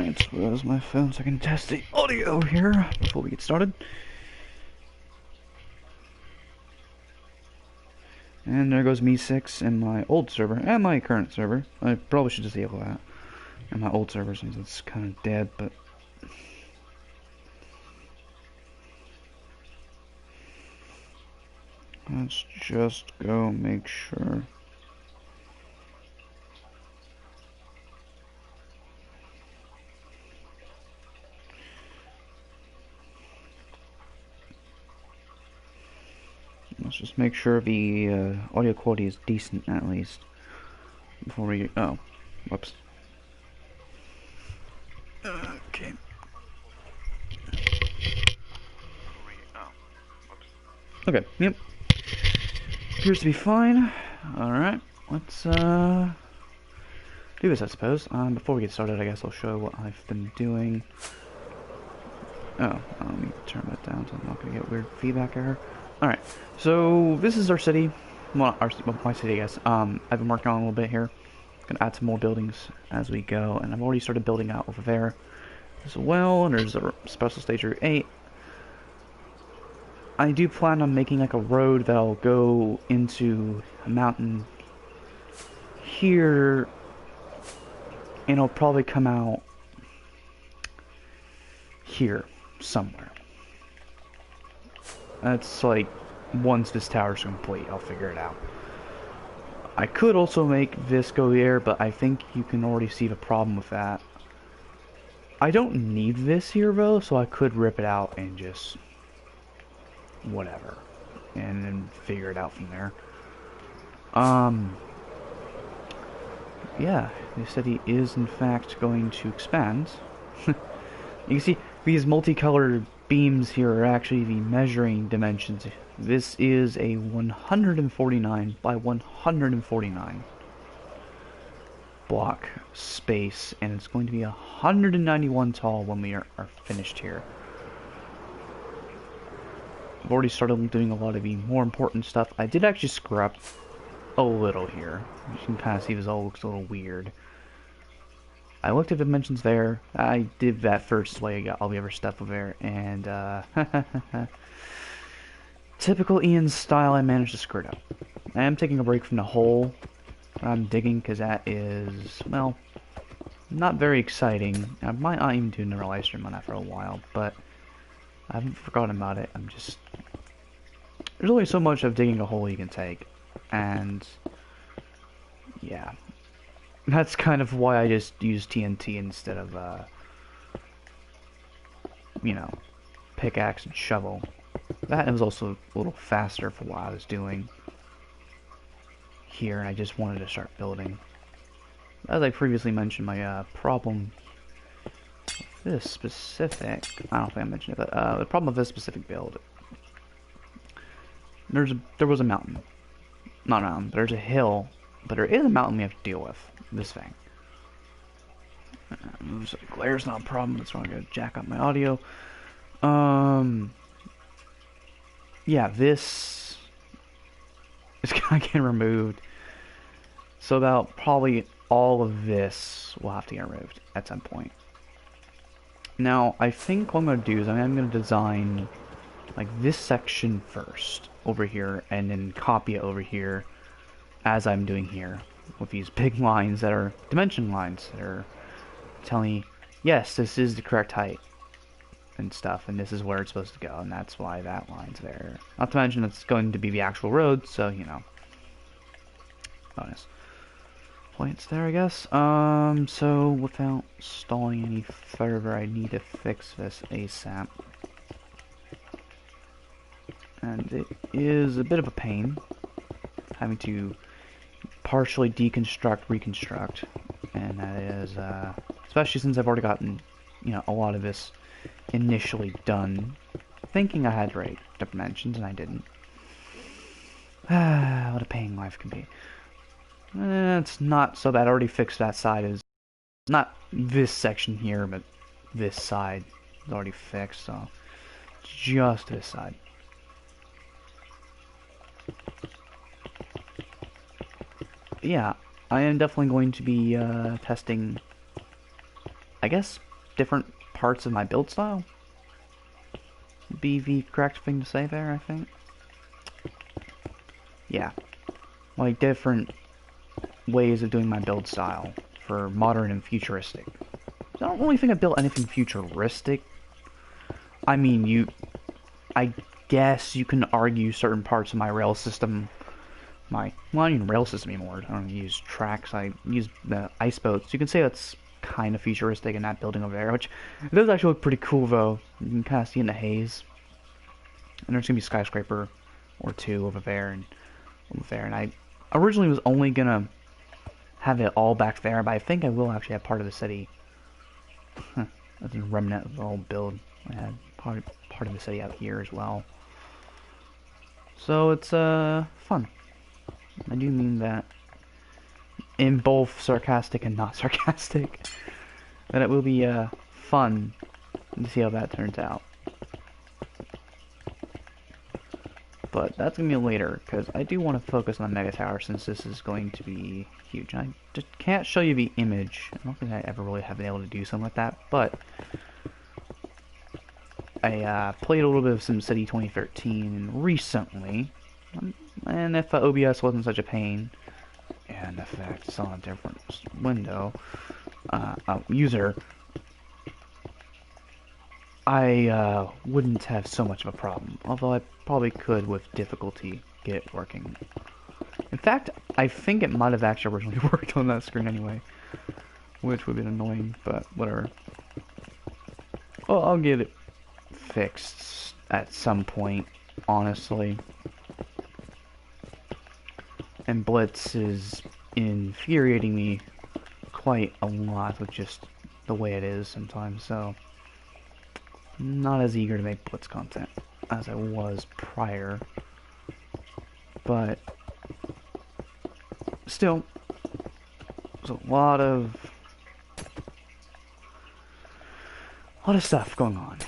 Alright, where's my phone so I can test the audio here before we get started. And there goes me 6 and my old server, and my current server. I probably should disable that. And my old server since it's kind of dead, but... let's just go make sure. Let's just make sure the audio quality is decent at least before we. Oh, whoops. Okay. Okay. Yep. Appears to be fine. All right. Let's do this, I suppose. Before we get started, I guess I'll show what I've been doing. Oh, let me turn that down so I'm not gonna get weird feedback error. Alright, so this is our city. Well, my city, I guess. I've been working on a little bit here. Gonna add some more buildings as we go, and I've already started building out over there as well. And there's a special stage route 8. I do plan on making like a road that'll go into a mountain here, and it'll probably come out here somewhere. That's like, once this tower's complete, I'll figure it out. I could also make this go there, but I think you can already see the problem with that. I don't need this here though, so I could rip it out and just... whatever. And then figure it out from there. Yeah, the city is in fact going to expand. You can see these multicolored beams here are actually the measuring dimensions. This is a 149 by 149 block space, and it's going to be 191 tall when we are finished here. I've already started doing a lot of the more important stuff. I did actually scrap a little here. You can kind of see this all looks a little weird. I looked at the dimensions there. I did that first way. I got all the other stuff over there, and typical Ian's style, I managed to screw it up. I am taking a break from the hole I'm digging because that is, well, not very exciting. I might not even do another live stream on that for a while, but I haven't forgotten about it. I'm just, there's only so much of digging a hole you can take, and yeah. That's kind of why I just use TNT instead of, you know, pickaxe and shovel. That was also a little faster for what I was doing here, and I just wanted to start building. As I previously mentioned, my problem with this specific... I don't think I mentioned it, but the problem with this specific build... There was a mountain. Not a mountain, but there's a hill. But there is a mountain we have to deal with. This thing. So the glare's not a problem. That's why I'm going to jack up my audio. Yeah, this is going to get removed. So about probably all of this will have to get removed at some point. Now, I think what I'm going to do is I'm going to design like this section first over here, and then copy it over here as I'm doing here, with these big lines that are dimension lines that are telling me, yes, this is the correct height and stuff, and this is where it's supposed to go, and that's why that line's there. Not to mention it's going to be the actual road, so, you know, bonus points there, I guess. So without stalling any further, I need to fix this ASAP. And it is a bit of a pain having to partially deconstruct, reconstruct, and that is, especially since I've already gotten, you know, a lot of this initially done, thinking I had the right dimensions, and I didn't. What a pain life can be. It's not so bad. I already fixed that side. Is not this section here, but this side is already fixed, so just this side. Yeah, I am definitely going to be testing, I guess, different parts of my build style. Be the correct thing to say there, I think. Yeah. Like, different ways of doing my build style for modern and futuristic. I don't really think I built anything futuristic. I mean, I guess you can argue certain parts of my rail system, well, I don't even rail system anymore. I don't use tracks. I use the ice boats. You can say that's kind of futuristic and that building over there, which it does actually look pretty cool though. You can kind of see in the haze. And there's gonna be a skyscraper or two over there and over there. And I originally was only gonna have it all back there, but I think I will actually have part of the city. That's a remnant of the old build. I had part of the city out here as well. So it's fun. I do mean that in both sarcastic and not sarcastic. That it will be fun to see how that turns out. But that's going to be later, because I do want to focus on the Megatower since this is going to be huge. I just can't show you the image. I don't think I ever really have been able to do something like that, but I played a little bit of SimCity 2013 recently, and if OBS wasn't such a pain, and in fact it's on a different window, user, I wouldn't have so much of a problem, although I probably could with difficulty get it working. In fact, I think it might have actually originally worked on that screen anyway, which would have been annoying, but whatever. Well, I'll get it fixed at some point, honestly. And Blitz is infuriating me quite a lot with just the way it is sometimes, so not as eager to make Blitz content as I was prior, but still, there's a lot of stuff going on.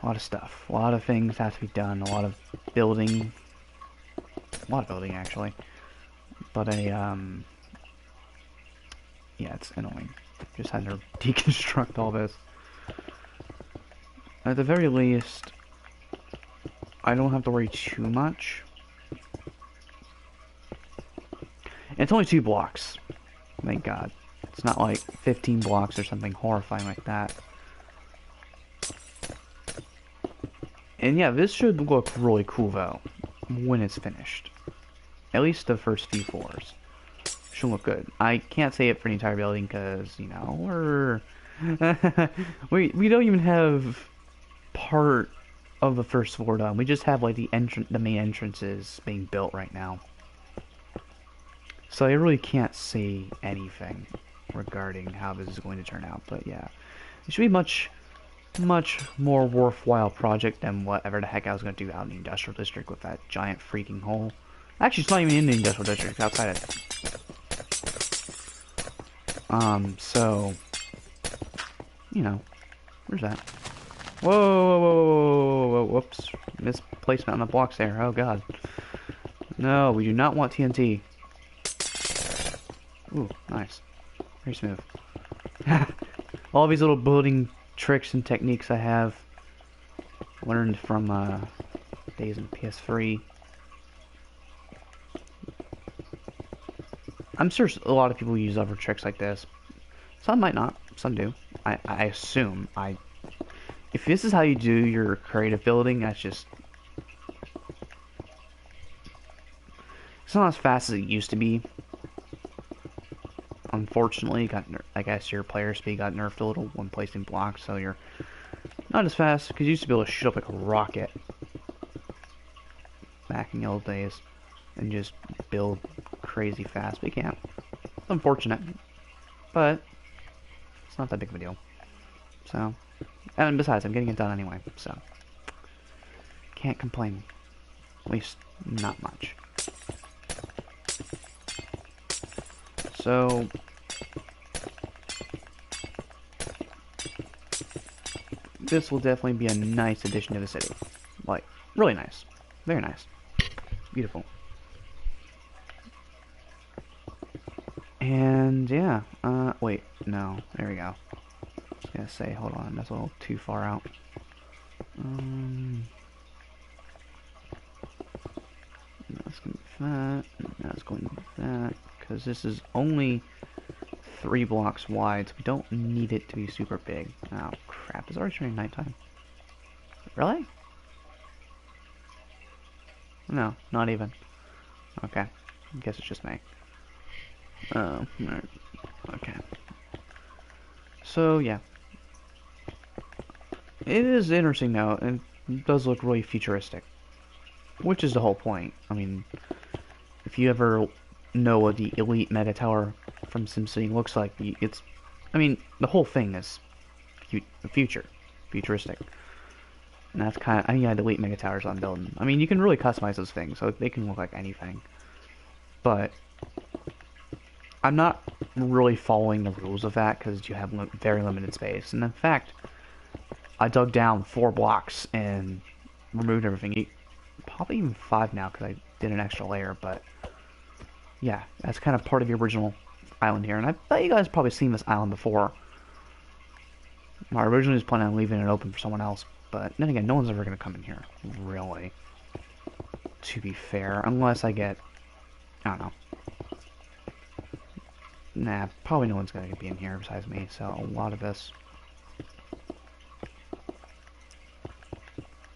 A lot of stuff. A lot of things have to be done. A lot of building. Actually. But yeah, it's annoying. Just having to deconstruct all this. At the very least, I don't have to worry too much. And it's only 2 blocks. Thank God. It's not like 15 blocks or something horrifying like that. And yeah, this should look really cool though, when it's finished. At least the first few floors. Should look good. I can't say it for the entire building because, you know, we're... we don't even have part of the first floor done. We just have like the main entrances being built right now. So I really can't say anything regarding how this is going to turn out. But yeah, it should be much more worthwhile project than whatever the heck I was going to do out in the industrial district with that giant freaking hole. Actually, it's not even in the industrial district, it's outside it. So, you know, where's that? Whoa, whoops, misplacement on the blocks there, oh god. No, we do not want TNT. Ooh, nice. Very smooth. All these little building tricks and techniques I have learned from days in PS3. I'm sure a lot of people use other tricks like this. Some might not, some do. I assume. If this is how you do your creative building, that's just... It's not as fast as it used to be. Unfortunately, I guess your player speed got nerfed a little when placing blocks, so you're not as fast, because you used to be able to shoot up like a rocket back in the old days and just build crazy fast, but you can't. It's unfortunate, but it's not that big of a deal. So, and besides, I'm getting it done anyway, so can't complain. At least, not much. So, this will definitely be a nice addition to the city. Like, really nice. Very nice. Beautiful. And, yeah. Wait. No. There we go. was gonna say, hold on, that's a little too far out. That's going to be that, and that's going to be that, because this is only 3 blocks wide, so we don't need it to be super big. Oh crap, it's already turning nighttime. Really? No, not even. Okay, I guess it's just me. Right. Okay. So yeah, it is interesting now, and it does look really futuristic, which is the whole point. I mean, if you ever know what the Elite Megatower from SimCity looks like, it's, I mean, the whole thing is futuristic. And that's kind of, I mean, yeah, the Elite Megatowers I'm building. I mean, you can really customize those things, so they can look like anything. But I'm not really following the rules of that because you have very limited space. And in fact, I dug down 4 blocks and removed everything. Probably even 5 now because I did an extra layer, but yeah, that's kind of part of the original island here. And I bet you guys have probably seen this island before. I originally was planning on leaving it open for someone else, but then again, no one's ever going to come in here, really. To be fair, unless I get, I don't know. Nah, probably no one's going to be in here besides me, so a lot of this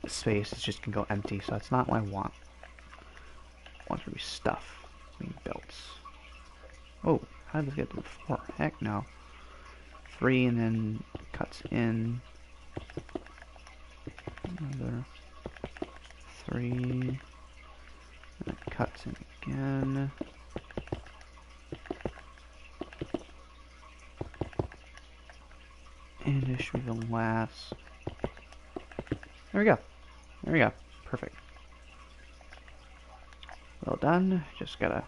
space is just going to go empty, so that's not what I want. I want there to be stuff being built. Oh, how did this get to 4? Heck no. 3 and then cuts in. Another 3. And it cuts in again. And this should be the last. There we go. There we go. Perfect. Well done. Just gotta.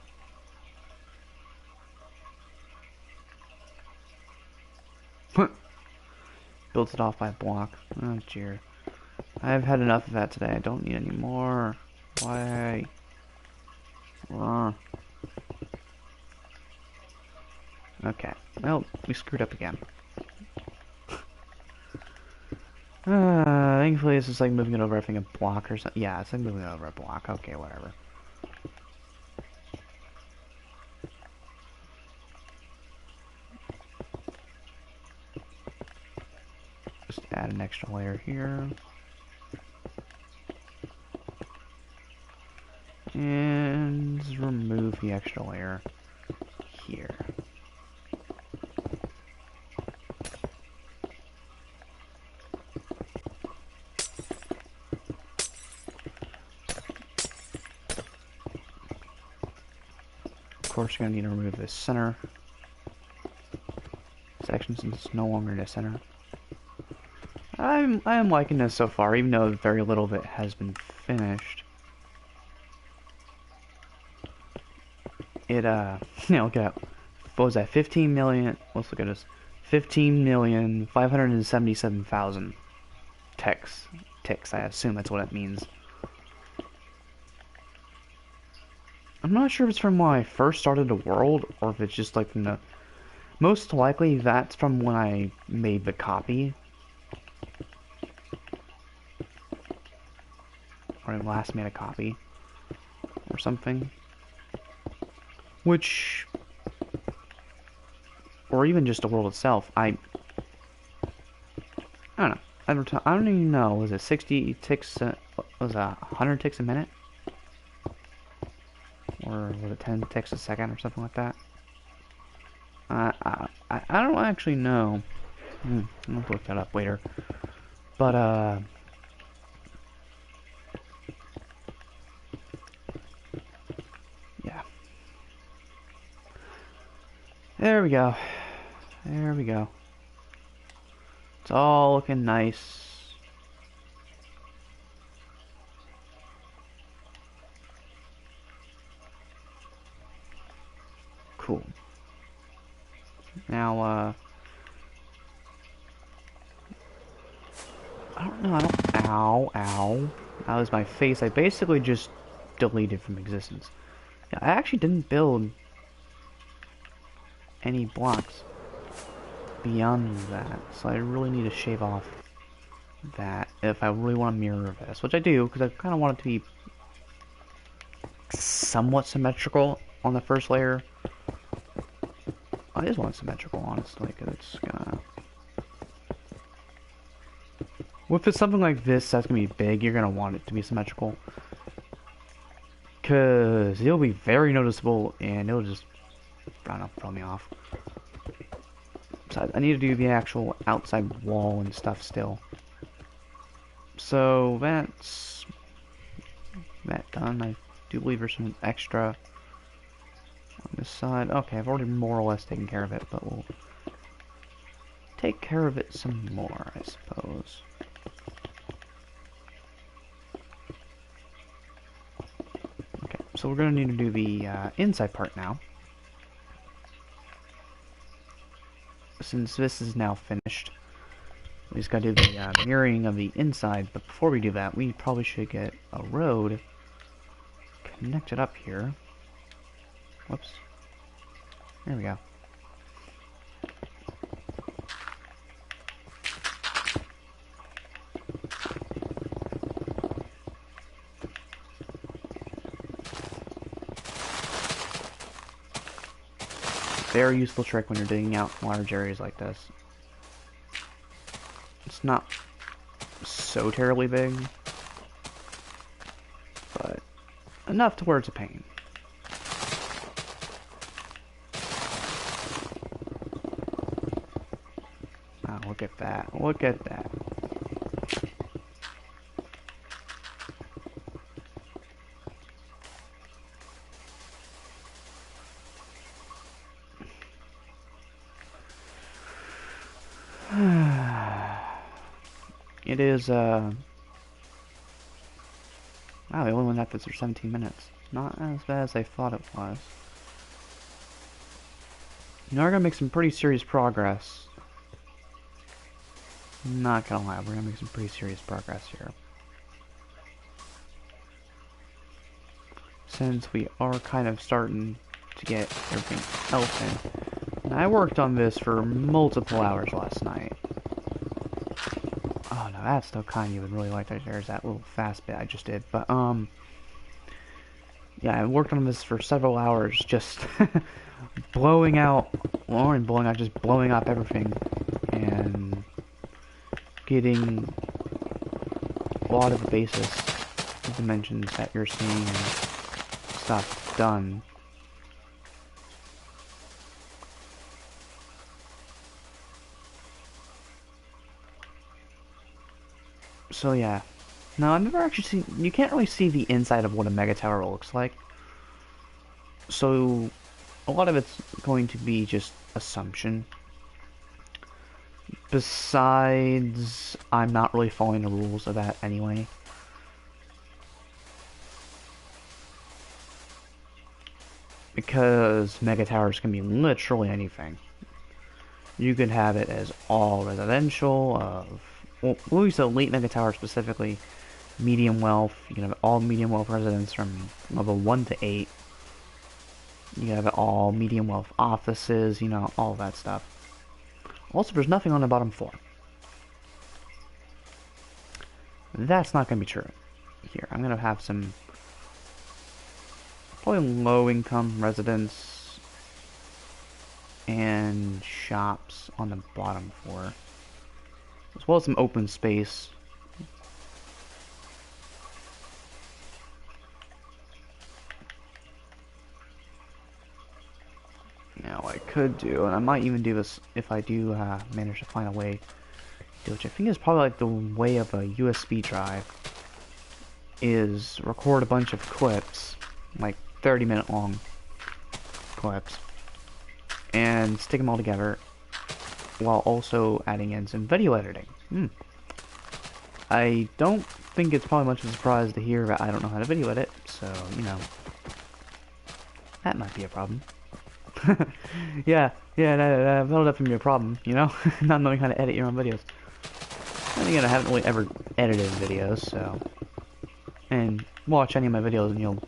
Builds it off by a block. Oh dear. I've had enough of that today. I don't need any more. Why? Okay. Well, we screwed up again. Thankfully this is like moving it over, I think, a block or something. Yeah, it's like moving it over a block. Okay, whatever. Just add an extra layer here. And remove the extra layer here. Of course, you're going to need to remove this center section since it's no longer in the center. I am liking this so far, even though very little of it has been finished. It, look at, what was that, 15 million, let's look at this, 15,577,000 ticks, I assume that's what it means. I'm not sure if it's from when I first started the world, or if it's just like from the, most likely that's from when I made the copy. Or I last made a copy, or something. Which, or even just the world itself, I don't know. I don't even know. Was it 60 ticks? Was it 100 ticks a minute? Or was it 10 ticks a second, or something like that? I don't actually know. I'll have to look that up later. But yeah. There we go. There we go. It's all looking nice. Cool. Now, I don't know, ow. That was my face. I basically just deleted from existence. Yeah, I actually didn't build any blocks. beyond that, so I really need to shave off that if I really want to mirror this, which I do, because I kind of want it to be somewhat symmetrical on the first layer. I just want it symmetrical, honestly, because it's gonna... If it's something like this that's gonna be big, you're gonna want it to be symmetrical. Because it'll be very noticeable, and it'll just, I don't know, throw me off. Besides, I need to do the actual outside wall and stuff still. So, that's that done. I do believe there's some extra on this side. Okay, I've already more or less taken care of it, but we'll take care of it some more, I suppose. Okay, so we're going to need to do the inside part now. Since this is now finished, we just gotta do the mirroring of the inside, but before we do that, we probably should get a road connected up here. Whoops. There we go. Very useful trick when you're digging out large areas like this. It's not so terribly big, but enough to where it's a pain. Oh, look at that. Look at that. It is, wow, we only went at this for 17 minutes. Not as bad as I thought it was. Now we're gonna make some pretty serious progress. Not gonna lie, we're gonna make some pretty serious progress here. Since we are kind of starting to get everything else in. And I worked on this for multiple hours last night. Oh no, that's still kind of you would really like that. There's that little fast bit I just did. But, yeah, I worked on this for several hours, just blowing out, well, not blowing out, just blowing up everything, and getting a lot of the basis dimensions that you're seeing and stuff done. So yeah. Now, I've never actually seen... You can't really see the inside of what a Megatower looks like. So, a lot of it's going to be just assumption. Besides, I'm not really following the rules of that anyway. Because Megatowers can be literally anything. You could have it as all residential, well, we'll use the late Megatower specifically, medium wealth. You can have all medium wealth residents from level 1 to 8. You can have all medium wealth offices, you know, all that stuff. Also, there's nothing on the bottom 4. That's not going to be true here. I'm going to have some probably low income residents and shops on the bottom 4. As well as some open space. Now I could do, and I might even do this if I do manage to find a way to do, which I think is probably like the way of a USB drive, is record a bunch of clips, like 30-minute long clips, and stick them all together, while also adding in some video editing. I don't think it's probably much of a surprise to hear that I don't know how to video edit, so, you know, that might be a problem. yeah, that'll definitely be a problem, you know, not knowing how to edit your own videos. And again, I haven't really ever edited videos, so, and watch any of my videos and you'll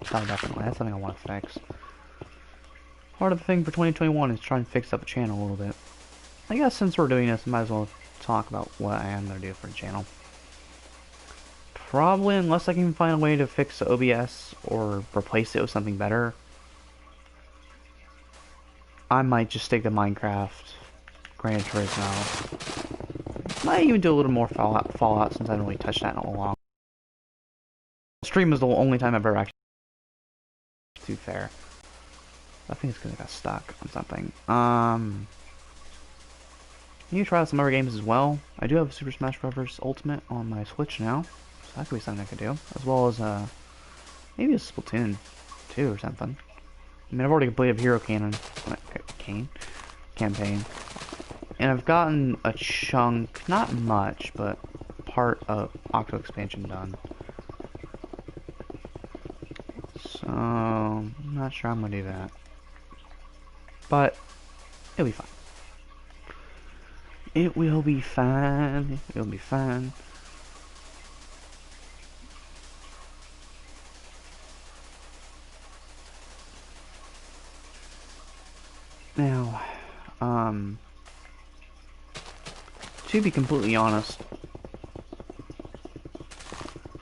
probably definitely, that's something I want to fix. Part of the thing for 2021 is try and fix up the channel a little bit. I guess since we're doing this, I might as well talk about what I am going to do for the channel. Probably, unless I can find a way to fix the OBS or replace it with something better, I might just stick to Minecraft, Gran Turismo. Might even do a little more Fallout since I haven't really touched that in a long. Stream is the only time I've ever actually too fair. I think it's because I got stuck on something. You can try out some other games as well. I do have Super Smash Bros. Ultimate on my Switch now, so that could be something I could do. As well as maybe a Splatoon 2 or something. I mean, I've already completed Hero campaign, and I've gotten a chunk, not much, but part of Octo expansion done. So I'm not sure I'm gonna do that, but it'll be fine. It will be fine. It will be fine. Now, to be completely honest,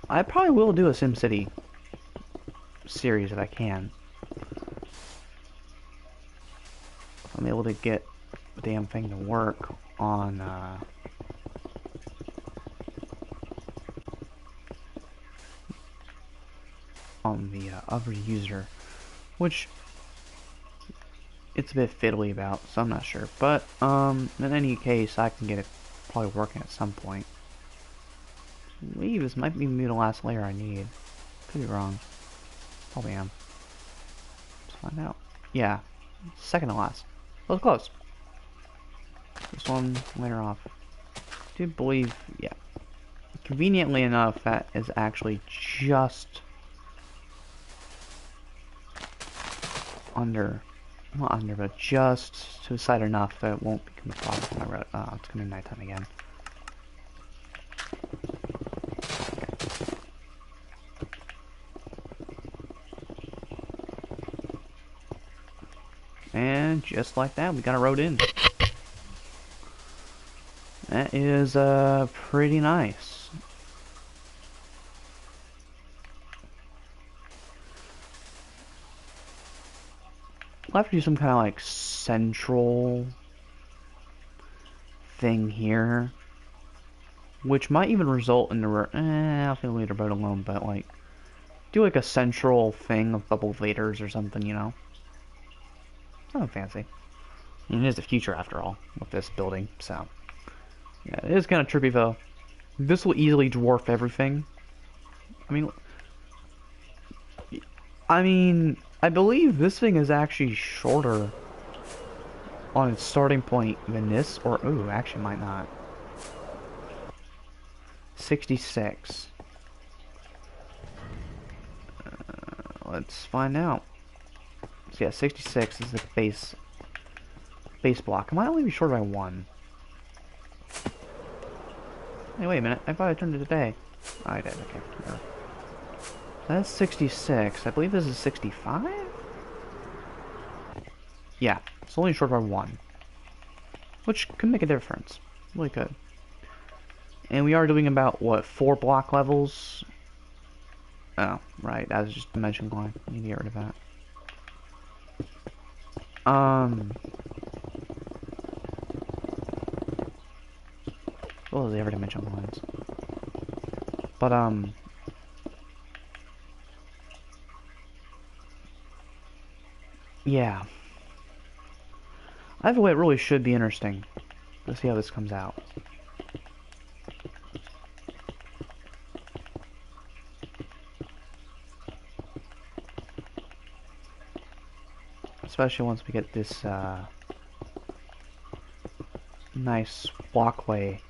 I probably will do a SimCity series if I can. I'm able to get the damn thing to work on the other user, which it's a bit fiddly about, so I'm not sure. But in any case, I can get it probably working at some point. I believe this might be the last layer I need. Could be wrong. Probably am. Let's find out. Yeah, second to last. That was close. This one later off. I do believe, yeah. Conveniently enough, that is actually just under, not under, but just to the side enough that it won't become a problem for my road. It's gonna be nighttime again. And just like that, we got a road in. That is pretty nice. I'll have to do some kind of like central thing here, which might even result in the I'll leave the road alone, but like do like a central thing of bubble invaders or something, you know. Nothing fancy. I mean, it is the future after all with this building, so yeah, it is kind of trippy though. This will easily dwarf everything. I mean, I believe this thing is actually shorter on its starting point than this, or ooh, actually might not. 66. Let's find out. So yeah, 66 is the base block. I might only be shorter by 1. Hey, wait a minute. I thought I turned it to day. Oh, I did. Okay. No. That's 66. I believe this is 65? Yeah, it's only short by 1. Which could make a difference. Really could. And we are doing about, what, 4 block levels? Oh, right. That was just dimension line. I need to get rid of that. Well, the every dimension lines. But, yeah. Either way, it really should be interesting. Let's see how this comes out. Especially once we get this, nice walkway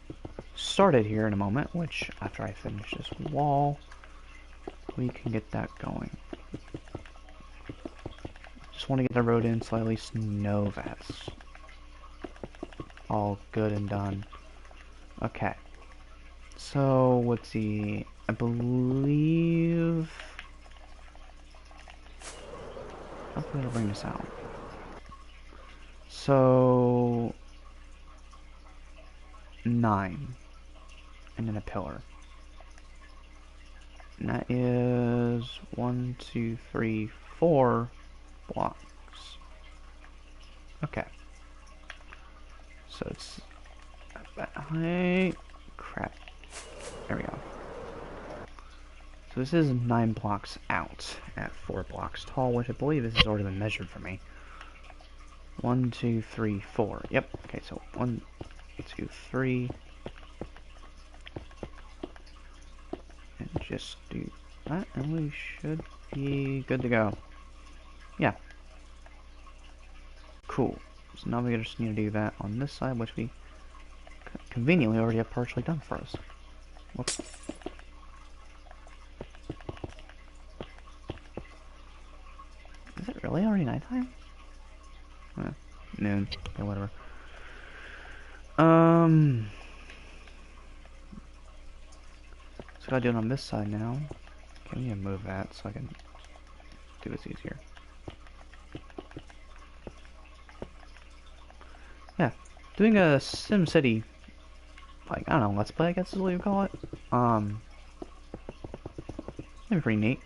started here in a moment, which, after I finish this wall, we can get that going. Just want to get the road in so I at least know that's all good and done. Okay. So, let's see. I believe... Hopefully it'll bring this out. So... 9. And then a pillar. And that is 1, 2, 3, 4 blocks. Okay. So it's at that height. Crap. There we go. So this is 9 blocks out at 4 blocks tall, which I believe this has already been measured for me. 1, 2, 3, 4. Yep. Okay, so 1, 2, 3. And just do that, and we should be good to go. Yeah. Cool. So now we just need to do that on this side, which we conveniently already have partially done for us. Whoops. Is it really already nighttime? Noon. Okay, whatever. So I gotta do it on this side now. Okay, we need to move that so I can do this easier. Yeah. Doing a Simcity, like, I don't know, let's play, I guess is what you call it. That'd be pretty neat.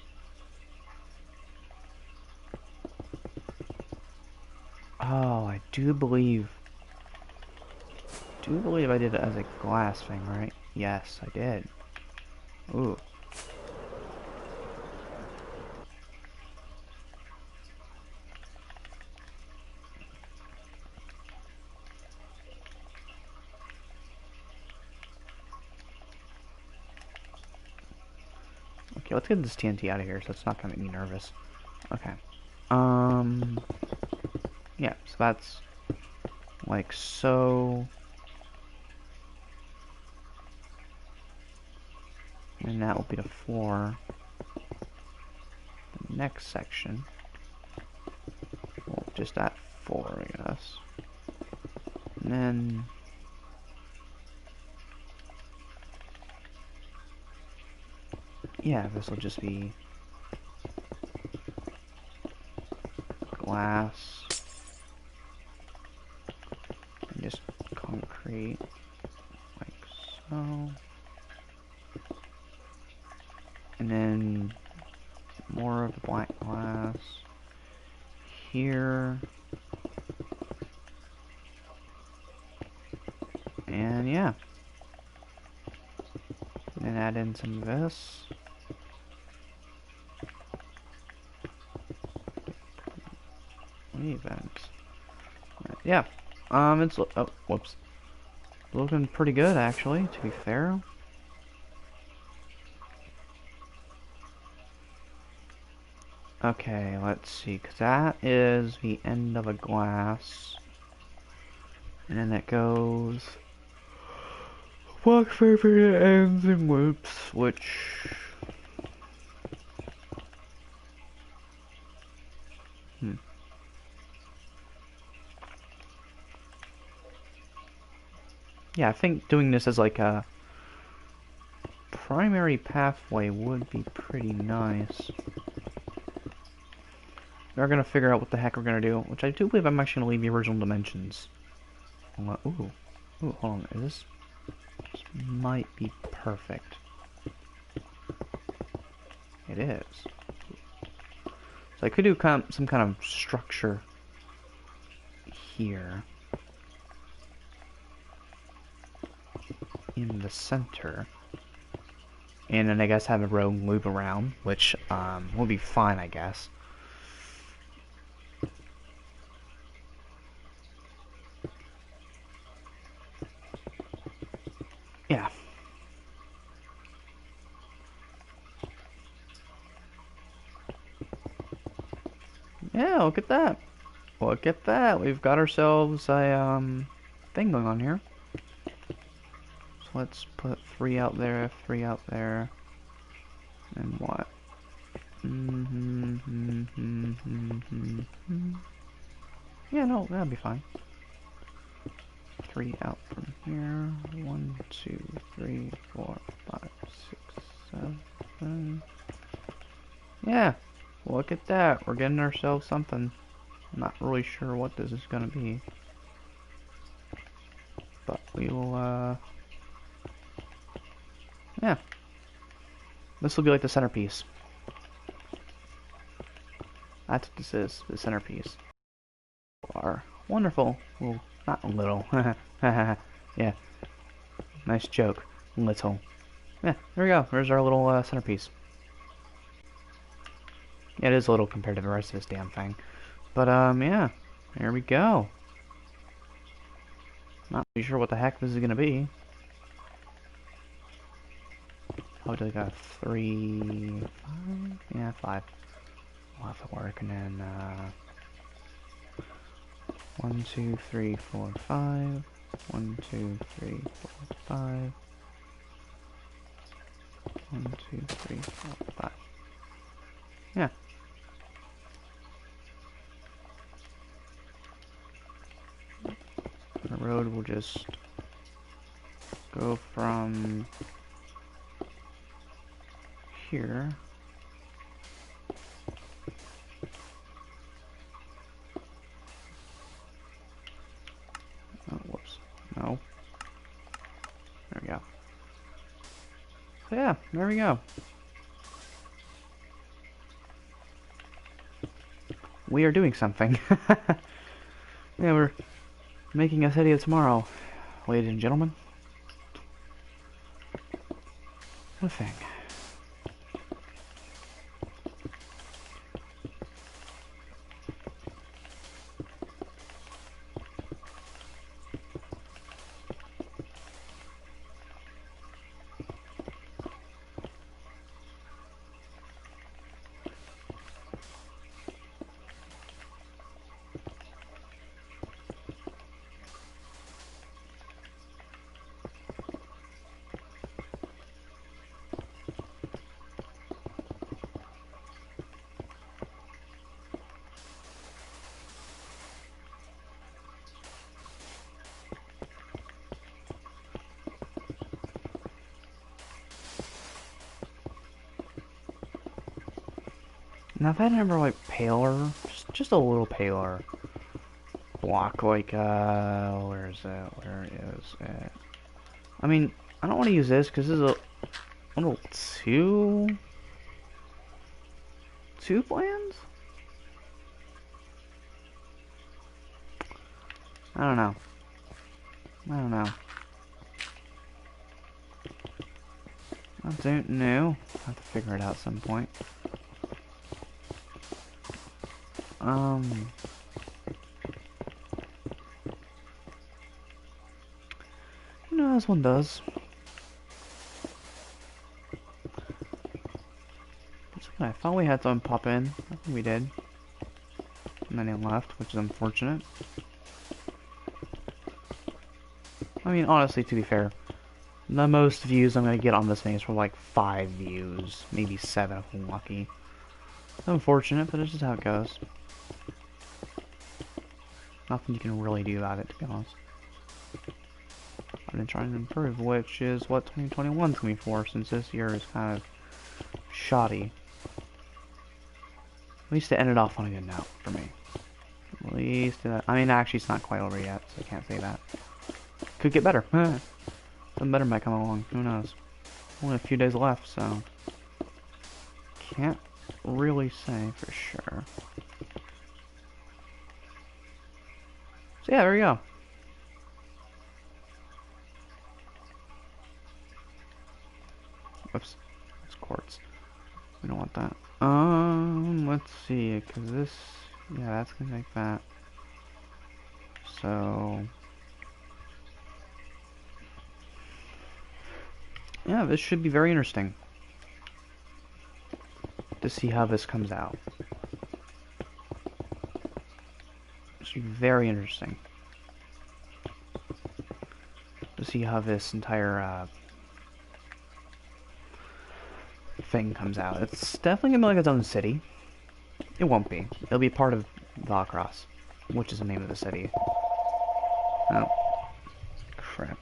Oh, I do believe I did it as a glass thing, right? Yes, I did. Ooh. Okay, let's get this TNT out of here so it's not gonna make me nervous. Okay. Yeah, so that's like so. And that will be the floor. The next section. Well, just at 4, I guess. And then yeah, this will just be glass and just concrete like so. And then more of the black glass here. And yeah. And then add in some of this. Events. Yeah. It's oh, whoops. Looking pretty good actually, to be fair. Okay, let's see, because that is the end of a glass. And then that goes block favorite ends and loops, which yeah, I think doing this as like a primary pathway would be pretty nice. We're gonna figure out what the heck we're gonna do, which I do believe I'm actually gonna leave the original dimensions. Ooh, hold on, this might be perfect. It is. So I could do some kind of structure here in the center, and then I guess have a road loop around, which will be fine, I guess. Yeah. Yeah, look at that. Look at that. We've got ourselves a thing going on here. So let's put 3 out there, 3 out there. And what? Yeah, no, that'll be fine. 3 out from here. 1, 2, 3, 4, 5, 6, 7. Yeah, look at that. We're getting ourselves something. I'm not really sure what this is gonna be, but we will, yeah. This will be like the centerpiece. That's what this is, the centerpiece. Are wonderful. Well, not little. Yeah, nice joke. Little. Yeah, there we go. There's our little centerpiece. Yeah, it is a little compared to the rest of this damn thing. But, yeah. There we go. Not really sure what the heck this is gonna be. Probably like a 3, 5? Yeah, 5. We'll have to work, and then, 1, 2, 3, 4, 5. 1, 2, 3, 4, 5. 1, 2, 3, 4, 5. Yeah. The road will just go from here. Oh, whoops. No. There we go. So yeah, there we go. We are doing something. Yeah, we're making a city of tomorrow, ladies and gentlemen. What a thing. Now if I remember like paler, just a little paler block, like where is it? Where is it? I mean, I don't want to use this because this is a little too bland. I don't know. I don't know. I don't know. I'll have to figure it out at some point. You know, as one does. I thought we had someone pop in. I think we did. And then he left, which is unfortunate. I mean, honestly, to be fair, the most views I'm gonna get on this thing is for like 5 views, maybe 7 if I'm lucky. Unfortunate, but it's just how it goes. Nothing you can really do about it, to be honest. I've been trying to improve, which is what 2021's gonna be for, since this year is kind of shoddy. At least it ended off on a good note for me. At least, I mean, actually, it's not quite over yet, so I can't say that. Could get better. Something better might come along. Who knows? Only a few days left, so can't really say for sure. So yeah, there we go. Whoops, it's quartz. We don't want that. Let's see, cause this, yeah, that's gonna make that. So yeah, this should be very interesting to see how this comes out. It should be very interesting to see how this entire thing comes out. It's definitely gonna be like its own city. It won't be. It'll be part of Valkros, which is the name of the city. Oh, crap.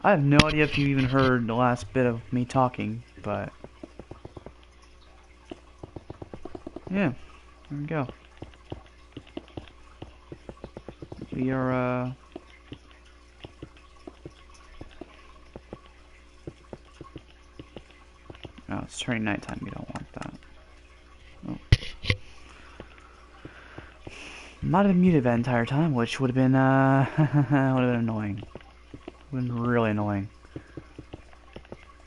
I have no idea if you even heard the last bit of me talking, but yeah, there we go. We are, oh, it's turning nighttime. We don't want that. Oh. Might have been muted that entire time, which would have been, would have been annoying. Would have been really annoying.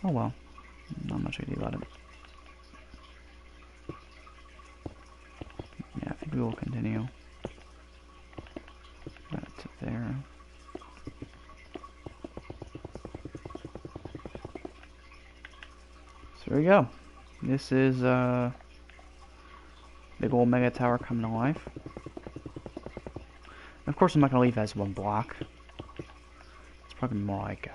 Oh well. Not much I can do about it. Yeah, I think we will continue. Right to there. So there we go. This is big old Megatower coming to life. And of course, I'm not gonna leave as one block. It's probably more like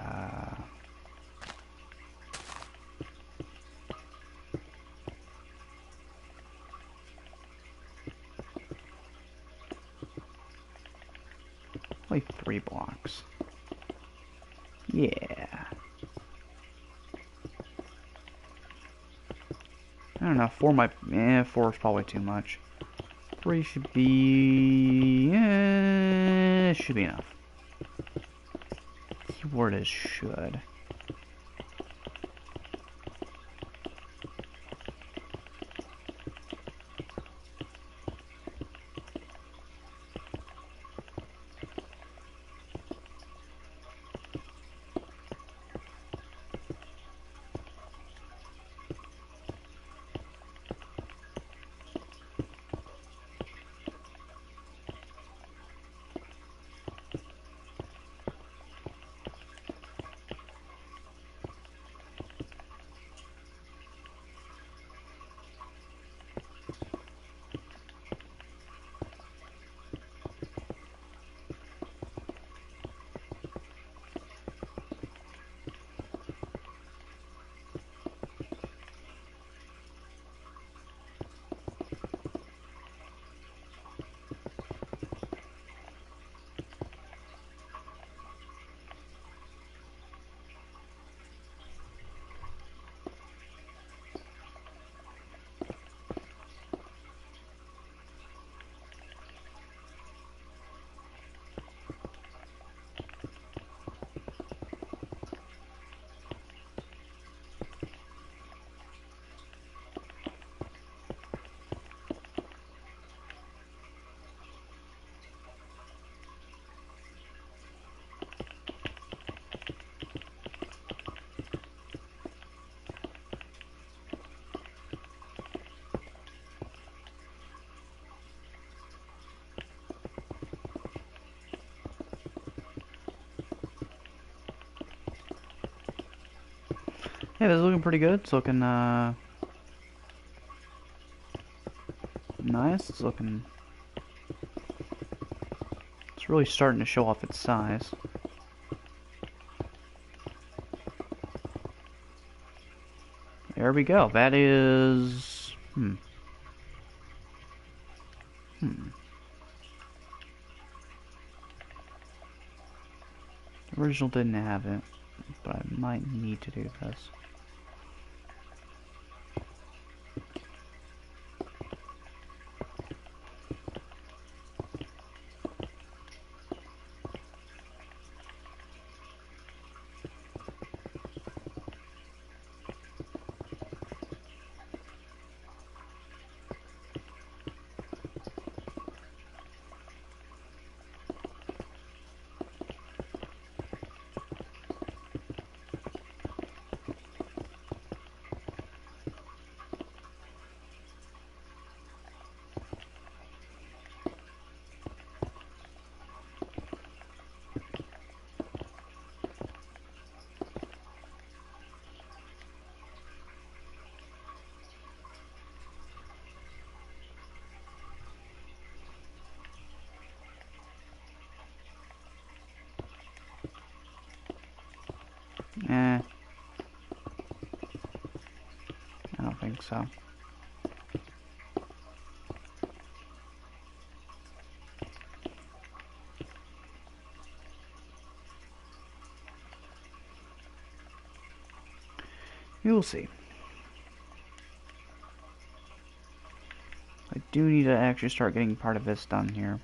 only 3 blocks. Yeah. I don't know. 4 might. 4 is probably too much. 3 should be. Should be enough. Keyword is should. Yeah, this is looking pretty good. It's looking nice. It's looking. It's really starting to show off its size. There we go. That is. The original didn't have it, but I might need to do this. I don't think so. We will see. I do need to actually start getting part of this done here.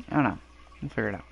I don't know. We'll figure it out.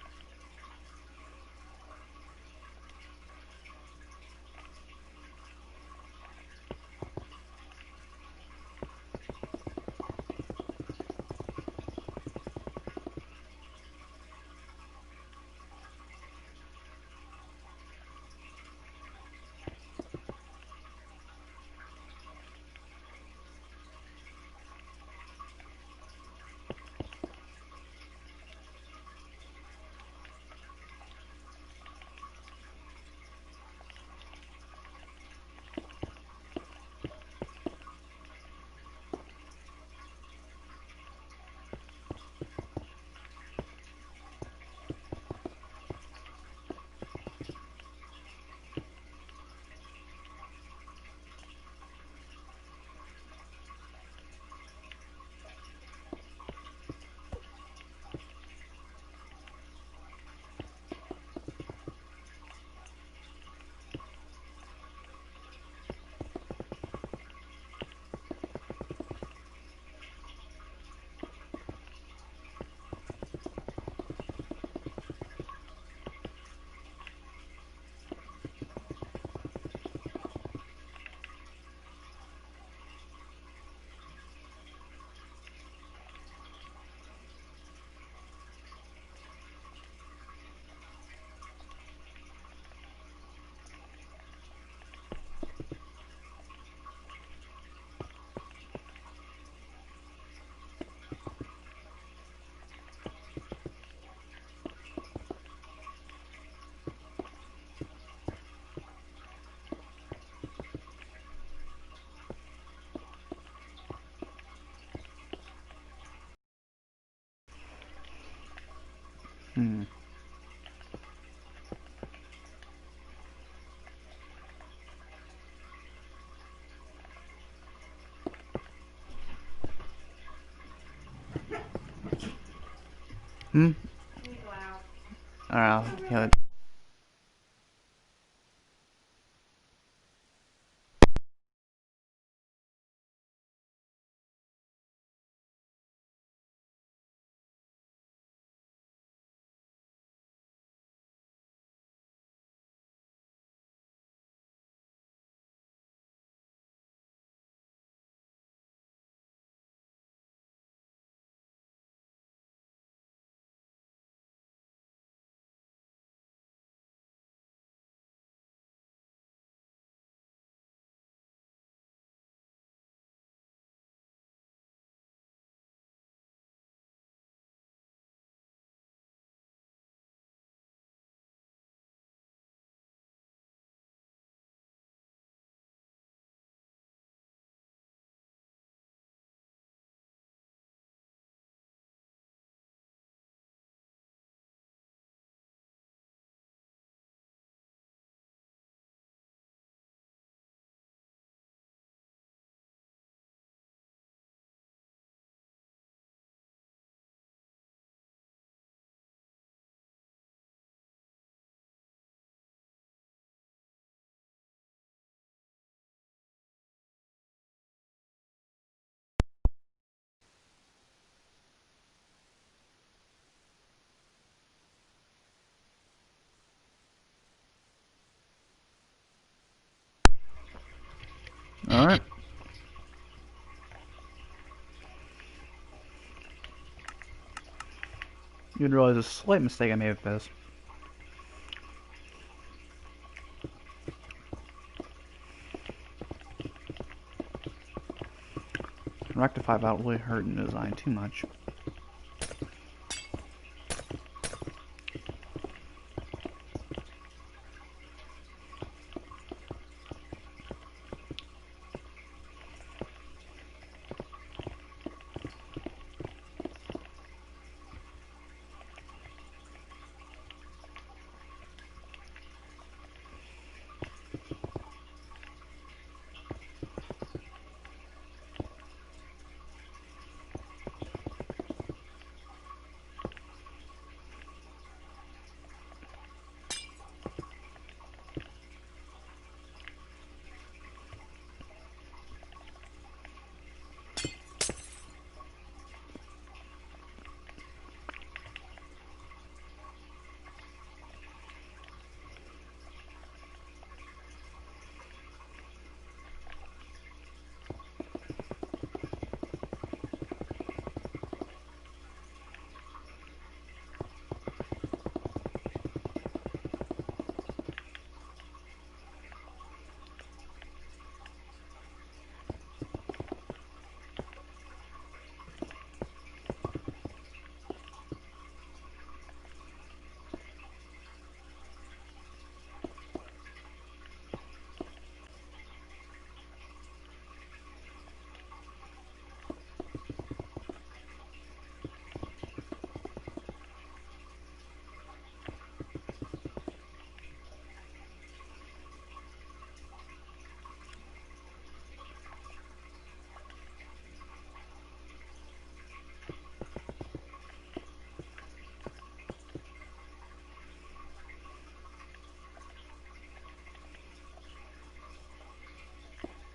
Hmm. Hmm? Alright, yeah. Alright. You would realize a slight mistake I made with this. can rectify without really hurting the design too much.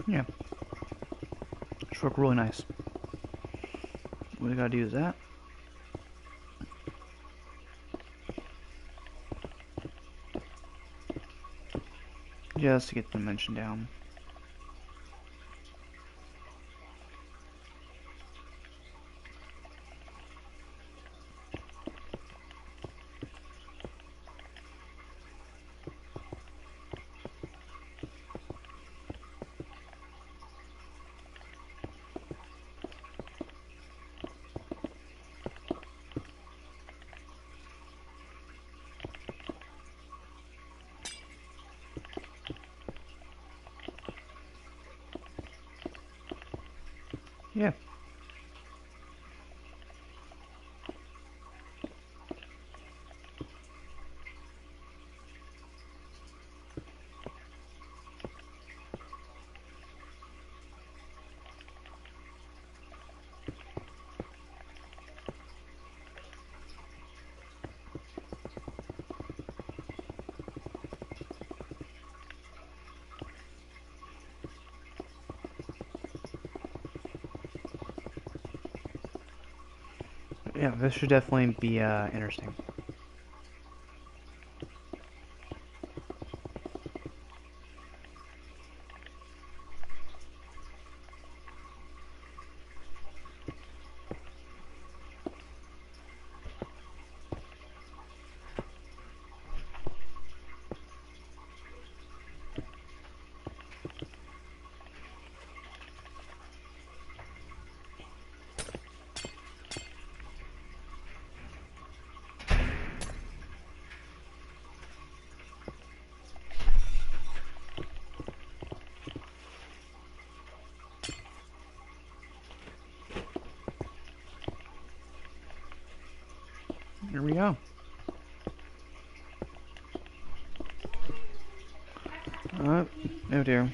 Yeah, should look really nice. What we gotta do is that. Just to get the dimension down. Yeah. Yeah, this should definitely be interesting. Here we go. Oh dear.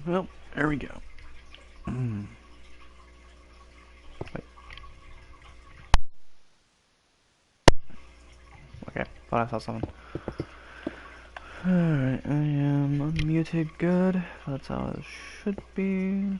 Well, there we go. Wait. Okay, thought I saw something. Alright, I am unmuted good. That's how it should be.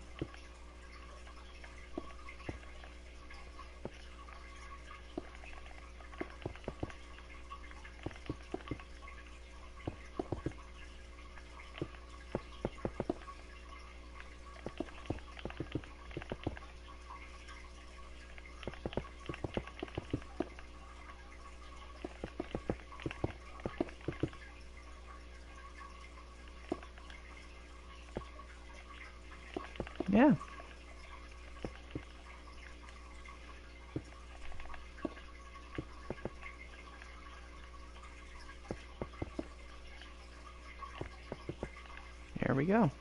Yeah. Here we go.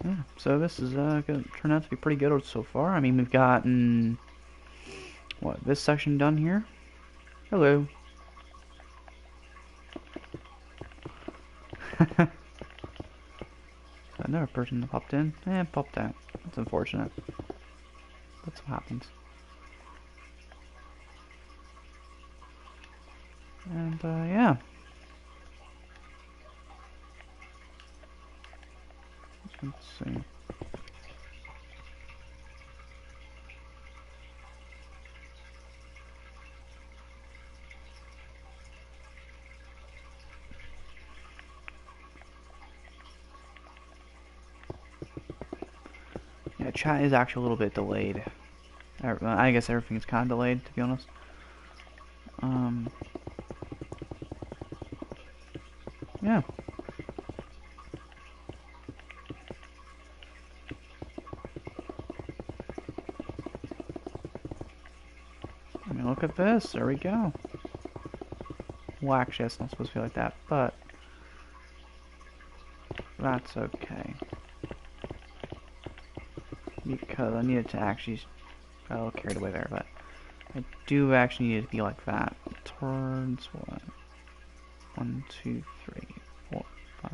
Yeah, so this is gonna turn out to be pretty good so far. I mean, we've gotten what, this section done here. Hello. Another person that popped in. Popped out. That's unfortunate. That's what happens. And yeah. Let's see. Yeah, chat is actually a little bit delayed. I guess everything's kind of delayed, to be honest. Yeah. I mean, look at this. There we go. Well, actually, it's not supposed to be like that, but that's okay. Because I needed to actually... I got a little carried away there, but I do actually need it to be like that. Towards what? 1, 2, 3, 4, 5,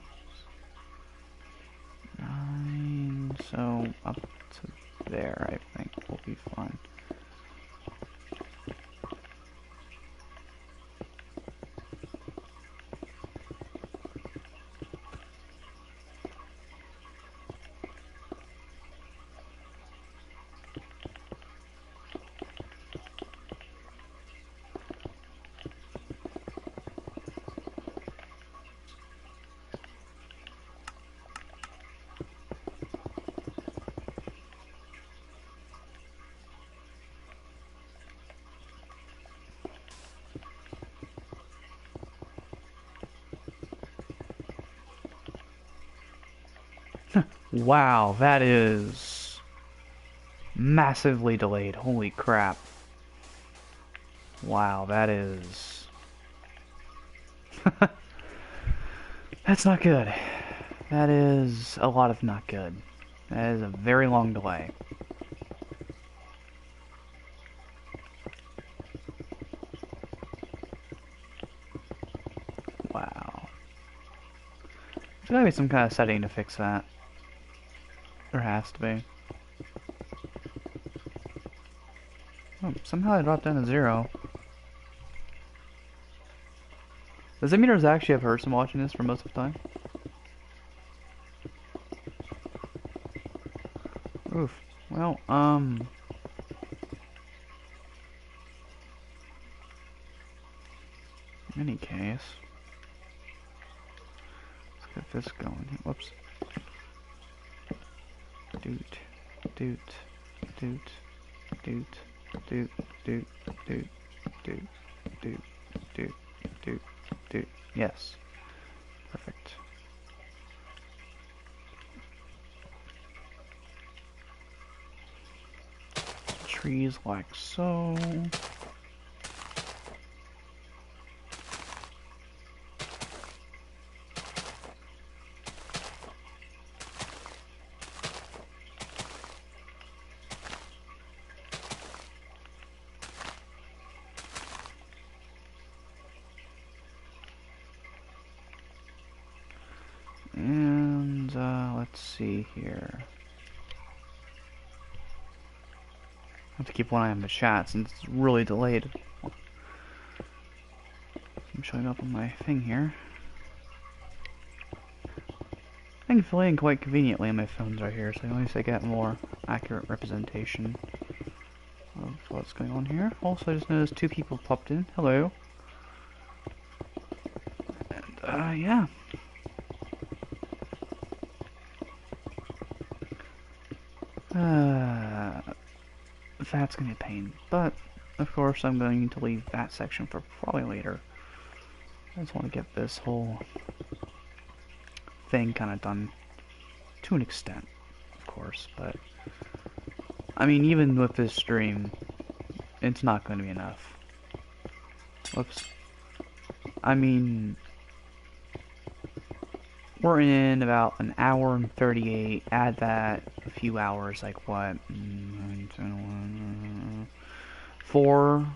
9. So up to there, I think will be fine. Wow, that is massively delayed. Holy crap. Wow, that is... That's not good. That is a lot of not good. That is a very long delay. Wow. There's gotta be some kind of setting to fix that. There has to be. Oh, somehow I dropped down to 0. Does that mean there's actually a person watching this for most of the time? Oof. Well, in any case, let's get this going. Whoops. Doot, doot, doot, doot. do, do, do, do, do, do, do, do. Yes. Perfect. Trees like so. And let's see here. I have to keep one eye on the chat since it's really delayed. I'm showing up on my thing here. Thankfully and quite conveniently, my phone's right here, so at least I get more accurate representation of what's going on here. Also, I just noticed 2 people popped in. Hello. And, yeah. That's gonna be a pain, but of course I'm going to leave that section for probably later. I just want to get this whole thing kind of done to an extent, of course, but I mean, even with this stream, it's not going to be enough. Whoops. I mean, we're in about an hour and 38. Add that a few hours, like what? 4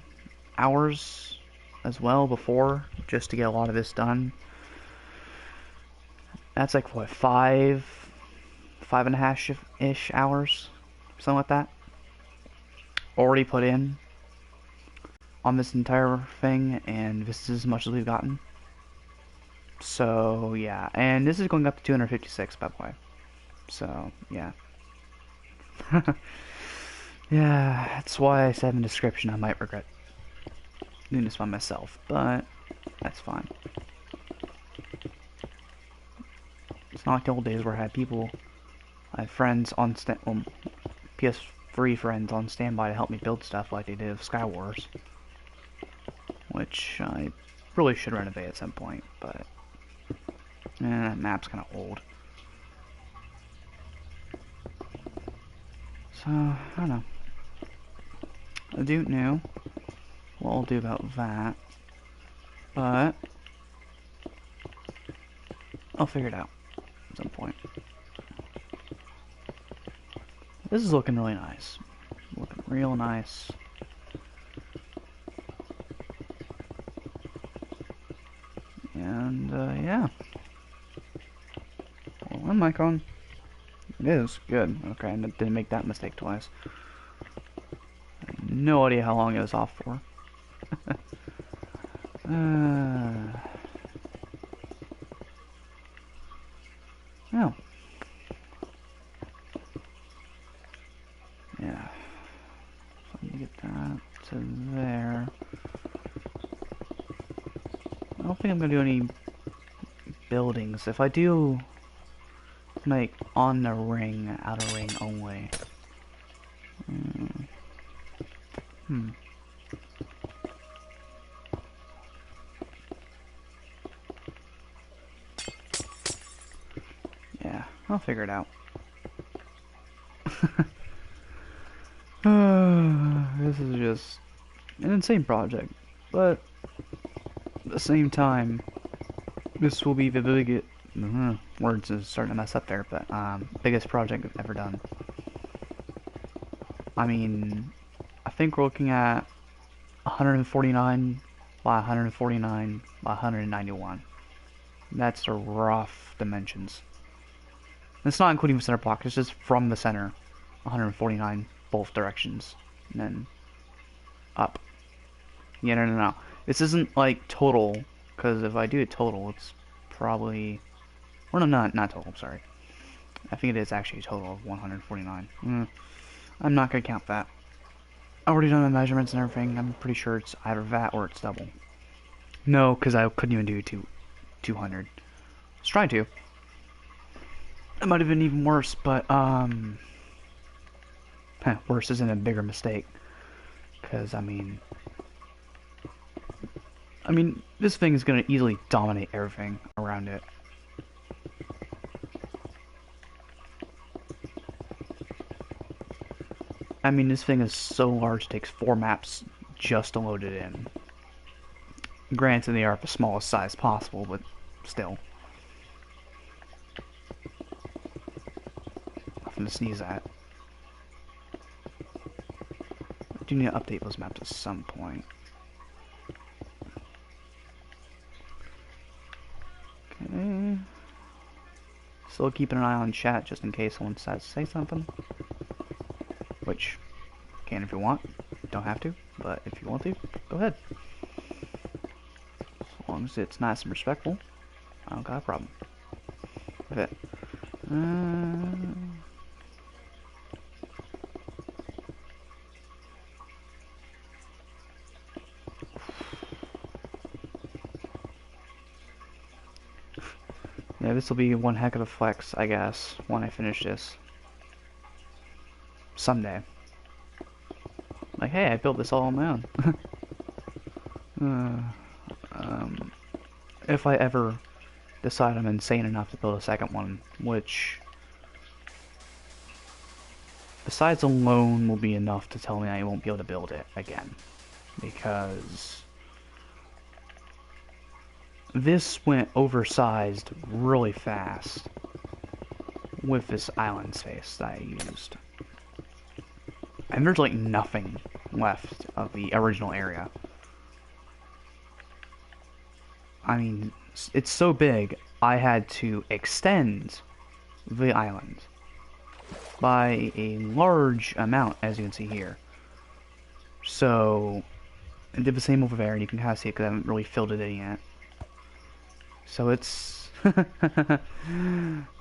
hours as well before, just to get a lot of this done. That's like what, 5.5-ish hours, something like that. Already put in on this entire thing, and this is as much as we've gotten. So yeah, and this is going up to 256, by the way. So yeah. Yeah, that's why I said in the description I might regret doing this by myself, but that's fine. It's not like the old days where I had people, I had friends on PS3 friends on standby to help me build stuff like they did with Sky Wars, which I really should renovate at some point, but that map's kind of old. So, I don't know. I don't know what I'll do about that, but I'll figure it out at some point. This is looking really nice. Looking real nice. And, yeah. Well, one mic on. It is. Good. Okay, I didn't make that mistake twice. I have no idea how long it was off for. Oh. Yeah. So let me get that to there. I don't think I'm gonna do any buildings. If I do, like on the ring, outer ring only. Yeah, I'll figure it out. This is just an insane project, but at the same time, this will be the biggest. Words is starting to mess up there, but biggest project I've ever done. I mean, I think we're looking at 149 by 149 by 191. That's the rough dimensions. It's not including the center block, it's just from the center. 149 both directions. And then up. Yeah, no. This isn't like total, because if I do it total, it's probably... Well, no, not total, I'm sorry. I think it is actually a total of 149. I'm not going to count that. I've already done the measurements and everything. I'm pretty sure it's either that or it's double. No, because I couldn't even do 200. Let's try to. It might have been even worse, but, worse isn't a bigger mistake. Because, I mean, this thing is going to easily dominate everything around it. I mean, this thing is so large, it takes 4 maps just to load it in. Granted, they are the smallest size possible, but still. Nothing to sneeze at. I do need to update those maps at some point. Okay. Still keeping an eye on chat just in case someone decides to say something. Which, can if you want. Don't have to, but if you want to, go ahead. As long as it's nice and respectful, I don't got a problem. Okay. Yeah, this will be one heck of a flex, I guess, when I finish this. Someday. Like, hey, I built this all on my own. If I ever decide I'm insane enough to build a second one, which, besides alone, will be enough to tell me I won't be able to build it again. Because this went oversized really fast with this island space that I used. And there's like nothing left of the original area. I mean, it's so big, I had to extend the island by a large amount, as you can see here. So, I did the same over there, and you can kind of see it because I haven't really filled it in yet. So it's...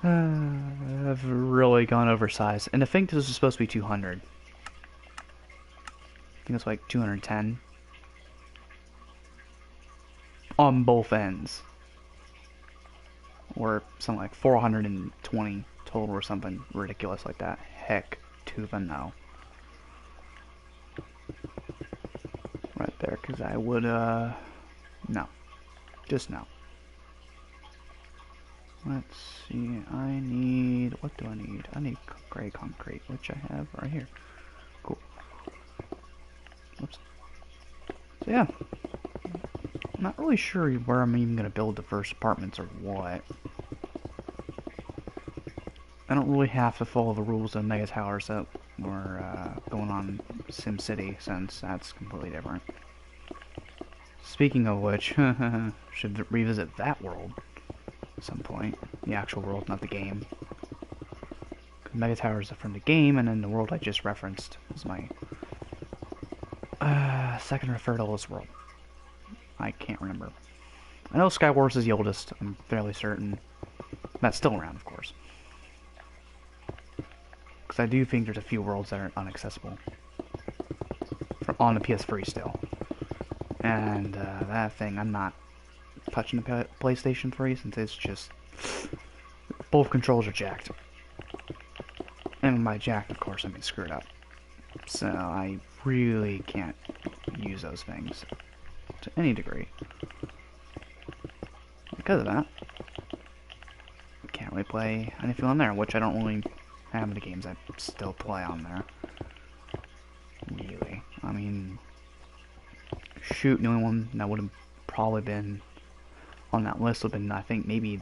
I've really gone oversized. And I think this is supposed to be 200. I think it's like 210. On both ends. Or something like 420 total or something ridiculous like that. Heck to the no. Right there, because I would, no. Just no. Let's see, I need, what do I need? I need gray concrete, which I have right here. Cool. Whoops. So yeah. I'm not really sure where I'm even going to build the first apartments or what. I don't really have to follow the rules of Megatowers that were going on Simcity, since that's completely different. Speaking of which, should revisit that world at some point. The actual world, not the game. Megatowers are from the game, and then the world I just referenced is my second or third oldest world. I can't remember. I know Skywars is the oldest, I'm fairly certain. That's still around, of course. Because I do think there's a few worlds that are inaccessible. On the PS3 still. And that thing, I'm not touching the PlayStation 3 since it's just... both controls are jacked. And by jacked, of course, I mean screwed up. So I really can't use those things to any degree. Because of that, I can't really play anything on there, which I don't really have in the games I still play on there. Really. I mean, shoot, the only one that would have probably been on that list would have been, I think, maybe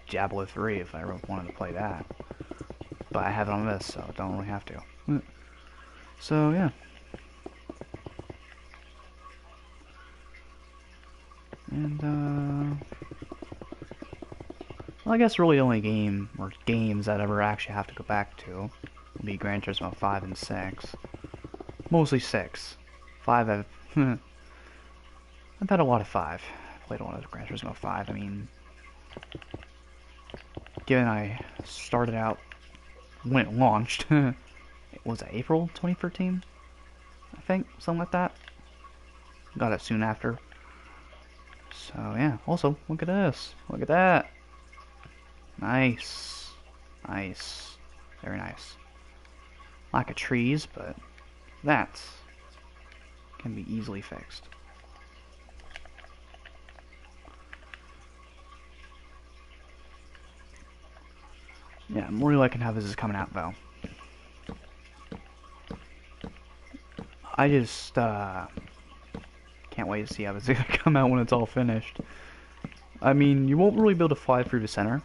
Diablo 3 if I really wanted to play that. But I have it on this, so I don't really have to. So, yeah. And, well, I guess really the only game, or games that I ever actually have to go back to will be Gran Turismo 5 and 6. Mostly 6. 5, I've had a lot of 5. I've played a lot of Gran Turismo 5. I mean, given I started out when it launched, was it April 2013? I think, something like that. Got it soon after. So yeah, also, look at this. Look at that. Nice. Nice. Very nice. Lack of trees, but that's can be easily fixed. Yeah, I'm really liking how this is coming out, though. I just, can't wait to see how this is going to come out when it's all finished. I mean, you won't really be able to fly through the center.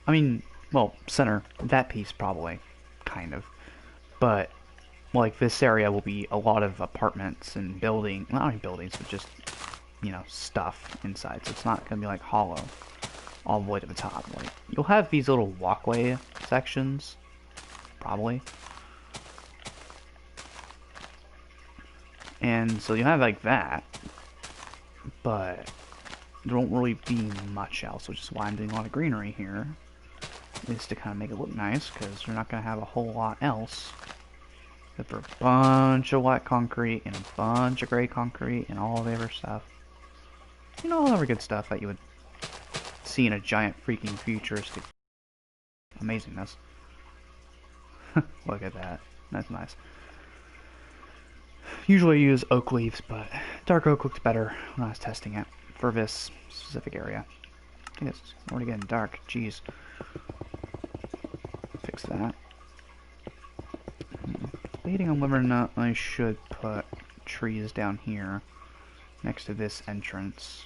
I mean, well, center, that piece probably, kind of. But, like, this area will be a lot of apartments and building, not only buildings, but just, you know, stuff inside. So it's not going to be, like, hollow all the way to the top. Like, you'll have these little walkway sections, probably. And so you have, like, that. But there won't really be much else, which is why I'm doing a lot of greenery here. Is to kind of make it look nice, because you're not going to have a whole lot else. Except for a bunch of white concrete, and a bunch of gray concrete, and all the other stuff. You know, all the other good stuff that you would see in a giant freaking futuristic amazingness. Look at that. That's nice. Usually I use oak leaves, but dark oak looks better when I was testing it for this specific area. I think it's already getting dark. Jeez. Fix that. Debating on whether or not I should put trees down here next to this entrance.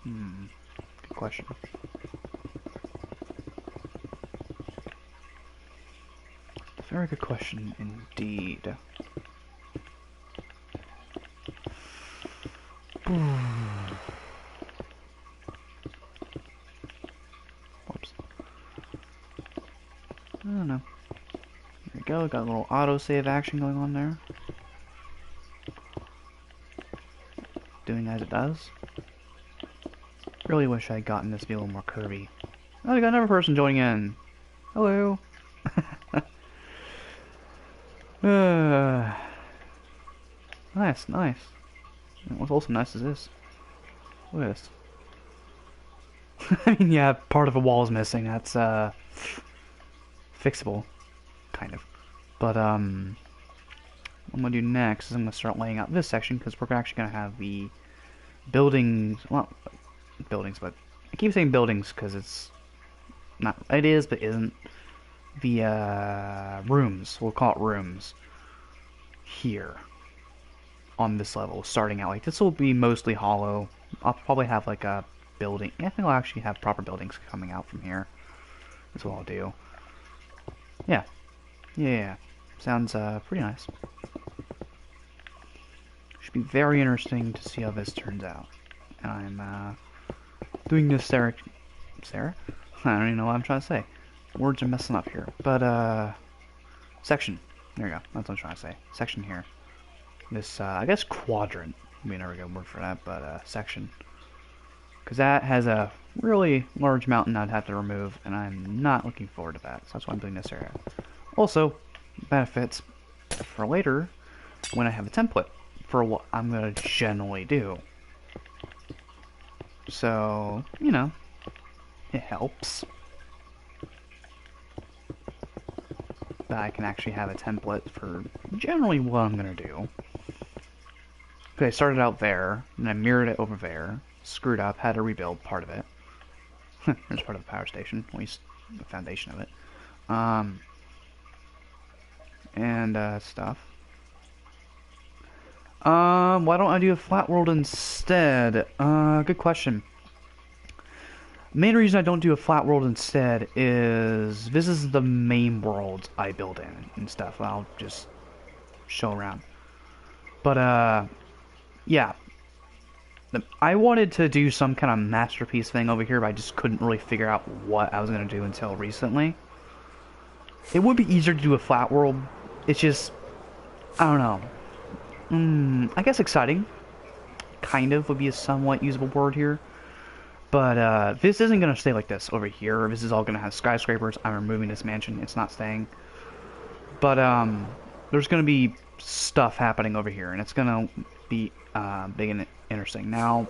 Good question. Very good question indeed. Whoops. I don't know. There we go, got a little autosave action going on there. Doing as it does. Really wish I had gotten this to be a little more curvy. Oh, we got another person joining in. Hello. Nice, nice. What's also nice is this. Look at this. I mean, yeah, part of the wall is missing. That's, fixable. Kind of. But, what I'm gonna do next is I'm gonna start laying out this section, because we're actually gonna have the buildings, well, buildings, but I keep saying buildings because it's not, it is, but isn't. The, rooms, we'll call it rooms, here. On this level, starting out. Like, this will be mostly hollow. I'll probably have, like, a building. I think I'll actually have proper buildings coming out from here. That's what I'll do. Yeah. Yeah. Sounds, pretty nice. Should be very interesting to see how this turns out. And I'm, doing this Sarah? I don't even know what I'm trying to say. Words are messing up here. But, section. There you go. That's what I'm trying to say. Section here. This, I guess quadrant. I mean, never good word for that, but, section. Because that has a really large mountain I'd have to remove, and I'm not looking forward to that. So that's why I'm doing this area. Also, benefits for later, when I have a template for what I'm going to generally do. So, you know, it helps. That I can actually have a template for generally what I'm going to do. Okay, I started out there, and I mirrored it over there, screwed up, had to rebuild part of it. There's part of the power station, at least the foundation of it. And stuff. Why don't I do a flat world instead? Good question. Main reason I don't do a flat world instead is this is the main world I build in and stuff. I'll just show around. But, yeah. I wanted to do some kind of masterpiece thing over here, but I just couldn't really figure out what I was going to do until recently. It would be easier to do a flat world. It's just, I don't know. I guess exciting. Kind of would be a somewhat usable word here. But, this isn't going to stay like this over here. This is all going to have skyscrapers. I'm removing this mansion. It's not staying. But, there's going to be stuff happening over here, and it's going to be, big and interesting. Now,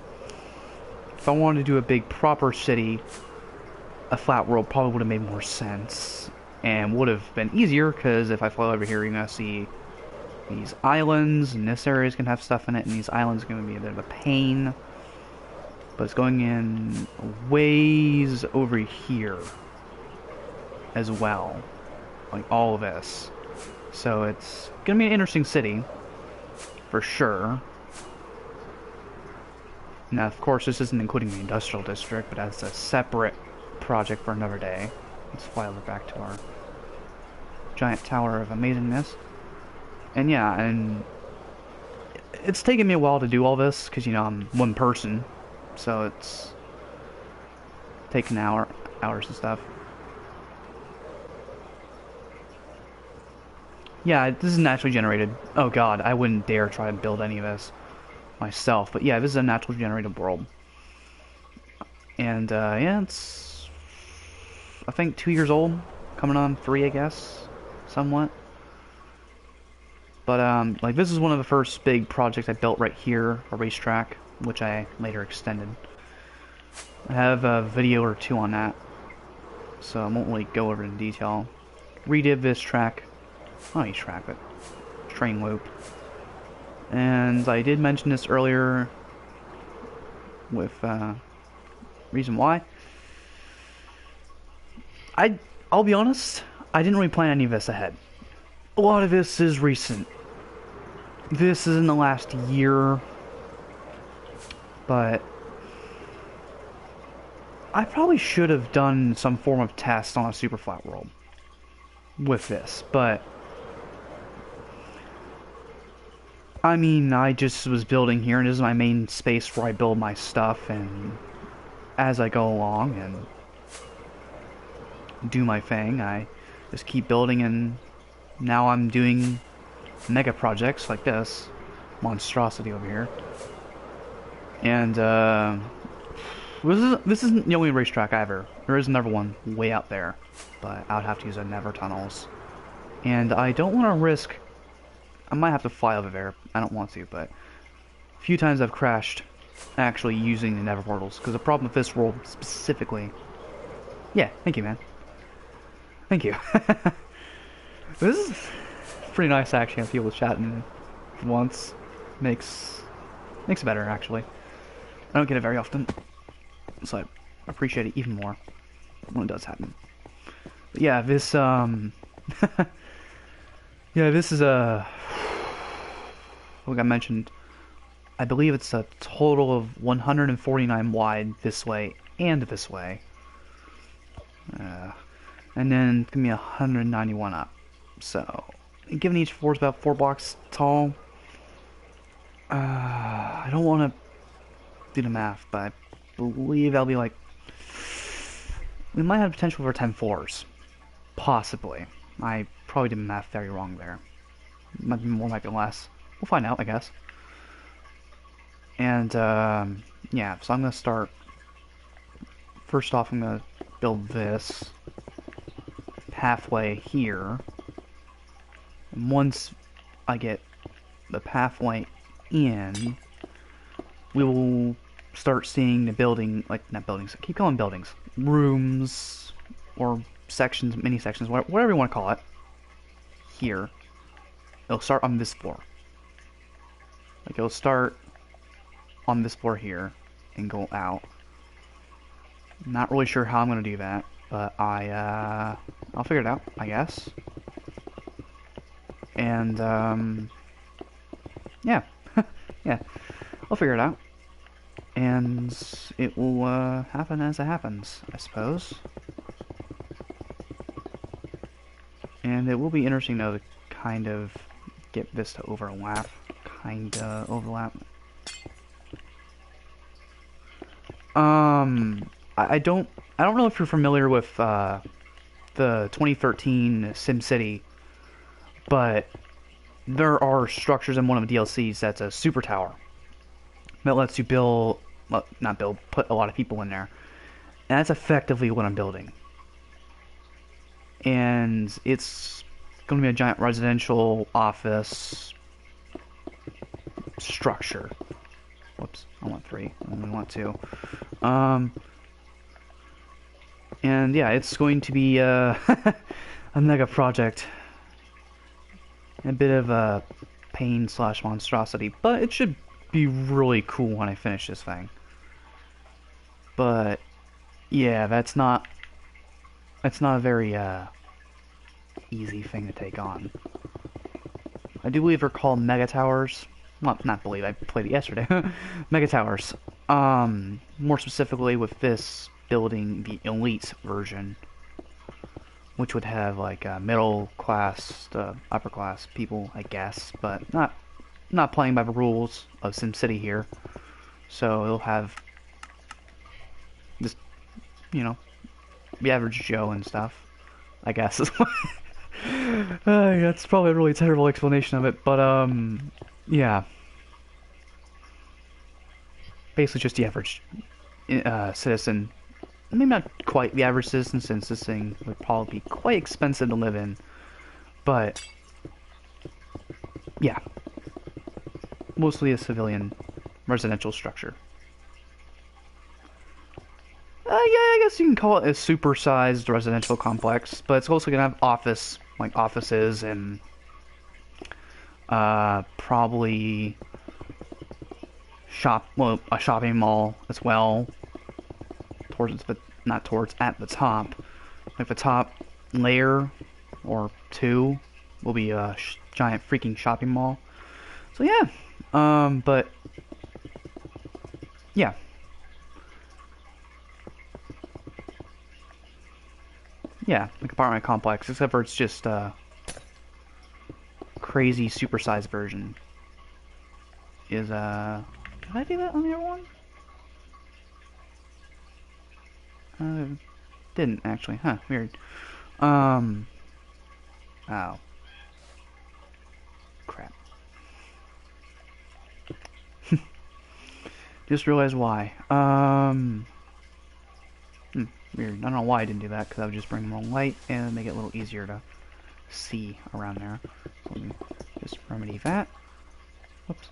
if I wanted to do a big proper city, a flat world probably would have made more sense. And would have been easier, because if I fly over here, you're going to see these islands, and this area is going to have stuff in it, and these islands are going to be a bit of a pain. But it's going in ways over here as well. Like all of this. So it's going to be an interesting city, for sure. Now, of course, this isn't including the industrial district, but that's a separate project for another day. Let's fly over back to our giant tower of amazingness. And yeah, and it's taken me a while to do all this, because, you know, I'm one person. So it's taken hours and stuff. Yeah, this is naturally generated. Oh god, I wouldn't dare try to build any of this myself. But yeah, this is a naturally generated world. And yeah, it's, I think, 2 years old. Coming on 3, I guess. Somewhat. But like, this is one of the first big projects I built right here, a racetrack, which I later extended. I have a video or two on that, so I won't really go over in detail. Redid this track. Not each track, but train loop. And I did mention this earlier with reason why. I'll be honest, I didn't really plan any of this ahead. A lot of this is recent. This is in the last year, but I probably should have done some form of test on a super flat world with this, but I mean, I just was building here, and this is my main space where I build my stuff, and as I go along and do my thing, I just keep building, and now I'm doing mega projects like this monstrosity over here. And this isn't the only racetrack either. There is another one way out there, but I would have to use the Nether tunnels, and I don't want to risk. I might have to fly over there. I don't want to, but a few times I've crashed actually using the Nether portals, because the problem with this world specifically. Yeah, thank you, man. Thank you. This is pretty nice, actually. Have people chatting once. Makes it better, actually. I don't get it very often, so I appreciate it even more when it does happen. But yeah, this yeah, this is a, like I mentioned, I believe it's a total of 149 wide this way and this way. And then it's gonna be 191 up. So, given each floor is about 4 blocks tall, I don't want to do the math, but I believe that'll be like, we might have potential for 10 floors. Possibly. I probably did math very wrong there. Might be more, might be less. We'll find out, I guess. And, yeah, so I'm going to start. First off, I'm going to build this pathway here. And once I get the pathway in, we will start seeing the building, like, not buildings, I keep calling buildings, rooms, or sections, mini sections, whatever you want to call it, here. It'll start on this floor. Like, it'll start on this floor here, and go out. Not really sure how I'm going to do that, but I'll figure it out, I guess. And, yeah. Yeah. I'll figure it out. And it will, happen as it happens, I suppose. And it will be interesting, though, to kind of get this to overlap. Kinda overlap. I don't know if you're familiar with, the 2013 Simcity, but there are structures in one of the DLCs that's a super tower that lets you build, well, not build, put a lot of people in there. And that's effectively what I'm building. And it's going to be a giant residential office structure. Whoops, I want 3. I only want 2. And yeah, it's going to be a mega project. A bit of a pain slash monstrosity, but it should be really cool when I finish this thing. But yeah, that's not a very easy thing to take on. I do believe they're called Megatowers. Well, not believe, I played it yesterday. Megatowers. More specifically with this building, the elite version, which would have like middle class to upper class people, I guess, but not playing by the rules of SimCity here. So it'll have just, you know, the average Joe and stuff, I guess. That's probably a really terrible explanation of it, but yeah, basically just the average citizen. Maybe not quite the average citizen, since this thing would probably be quite expensive to live in, but yeah, mostly a civilian residential structure. Yeah, I guess you can call it a supersized residential complex, but it's also gonna have offices, and probably a shopping mall as well. At the top. Like the top layer or two will be a giant freaking shopping mall. So yeah, but yeah. Yeah, like apartment complex, except for it's just a crazy supersized version. Did I do that on the other one? Didn't actually, huh, weird. Oh. Crap. Just realized why. Weird. I don't know why I didn't do that, because I would just bring more light and make it a little easier to see around there. So let me just remedy that. Whoops.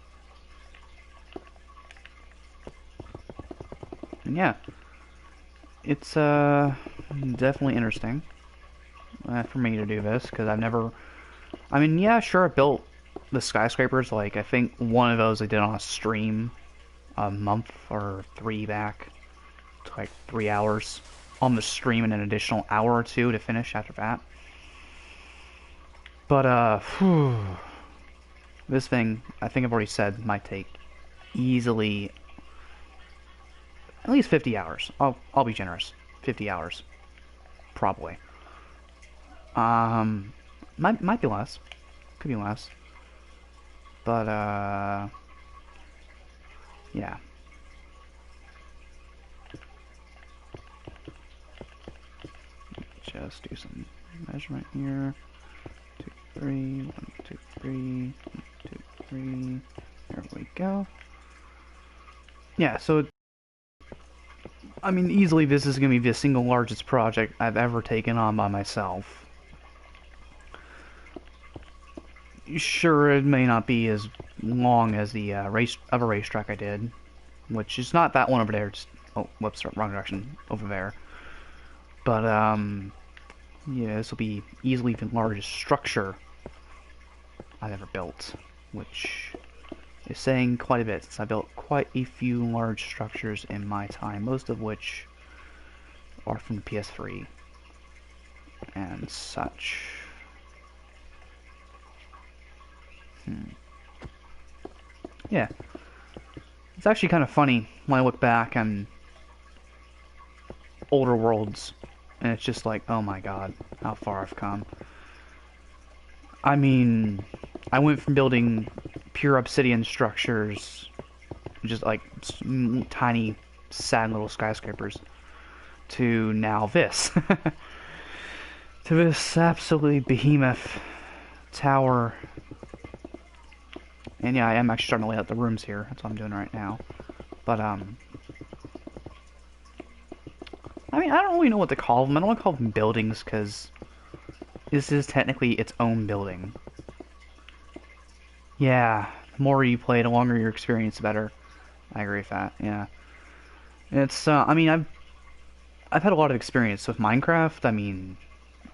And yeah, it's definitely interesting for me to do this, because I've never... I mean, yeah, sure, I built the skyscrapers, like, I think one of those I did on a stream a month or three back. It took like 3 hours on the stream and an additional hour or two to finish after that. But, this thing, I think I've already said, might take easily at least 50 hours. I'll be generous. 50 hours. Probably. Might be less. Could be less. But, yeah. Just do some measurement here. 2, 3, 1, 2, 3, 1, 2, 3. There we go. Yeah, so I mean, easily this is going to be the single largest project I've ever taken on by myself. Sure, it may not be as long as the racetrack I did, which is not that one over there. Just, oh, whoops, wrong direction. Over there. But yeah, this will be easily the largest structure I've ever built, which is saying quite a bit, since I built quite a few large structures in my time, most of which are from the PS3 and such. Yeah. It's actually kind of funny when I look back on older worlds, and it's just like, oh my god, how far I've come. I mean, I went from building pure obsidian structures, just like tiny, sad little skyscrapers, to now this. To this absolutely behemoth tower. And yeah, I am actually starting to lay out the rooms here. That's what I'm doing right now. But, I mean, I don't really know what to call them. I don't want to call them buildings, because this is technically its own building. Yeah, the more you play, the longer your experience, the better. I agree with that, yeah. It's, I mean, I've had a lot of experience with Minecraft. I mean,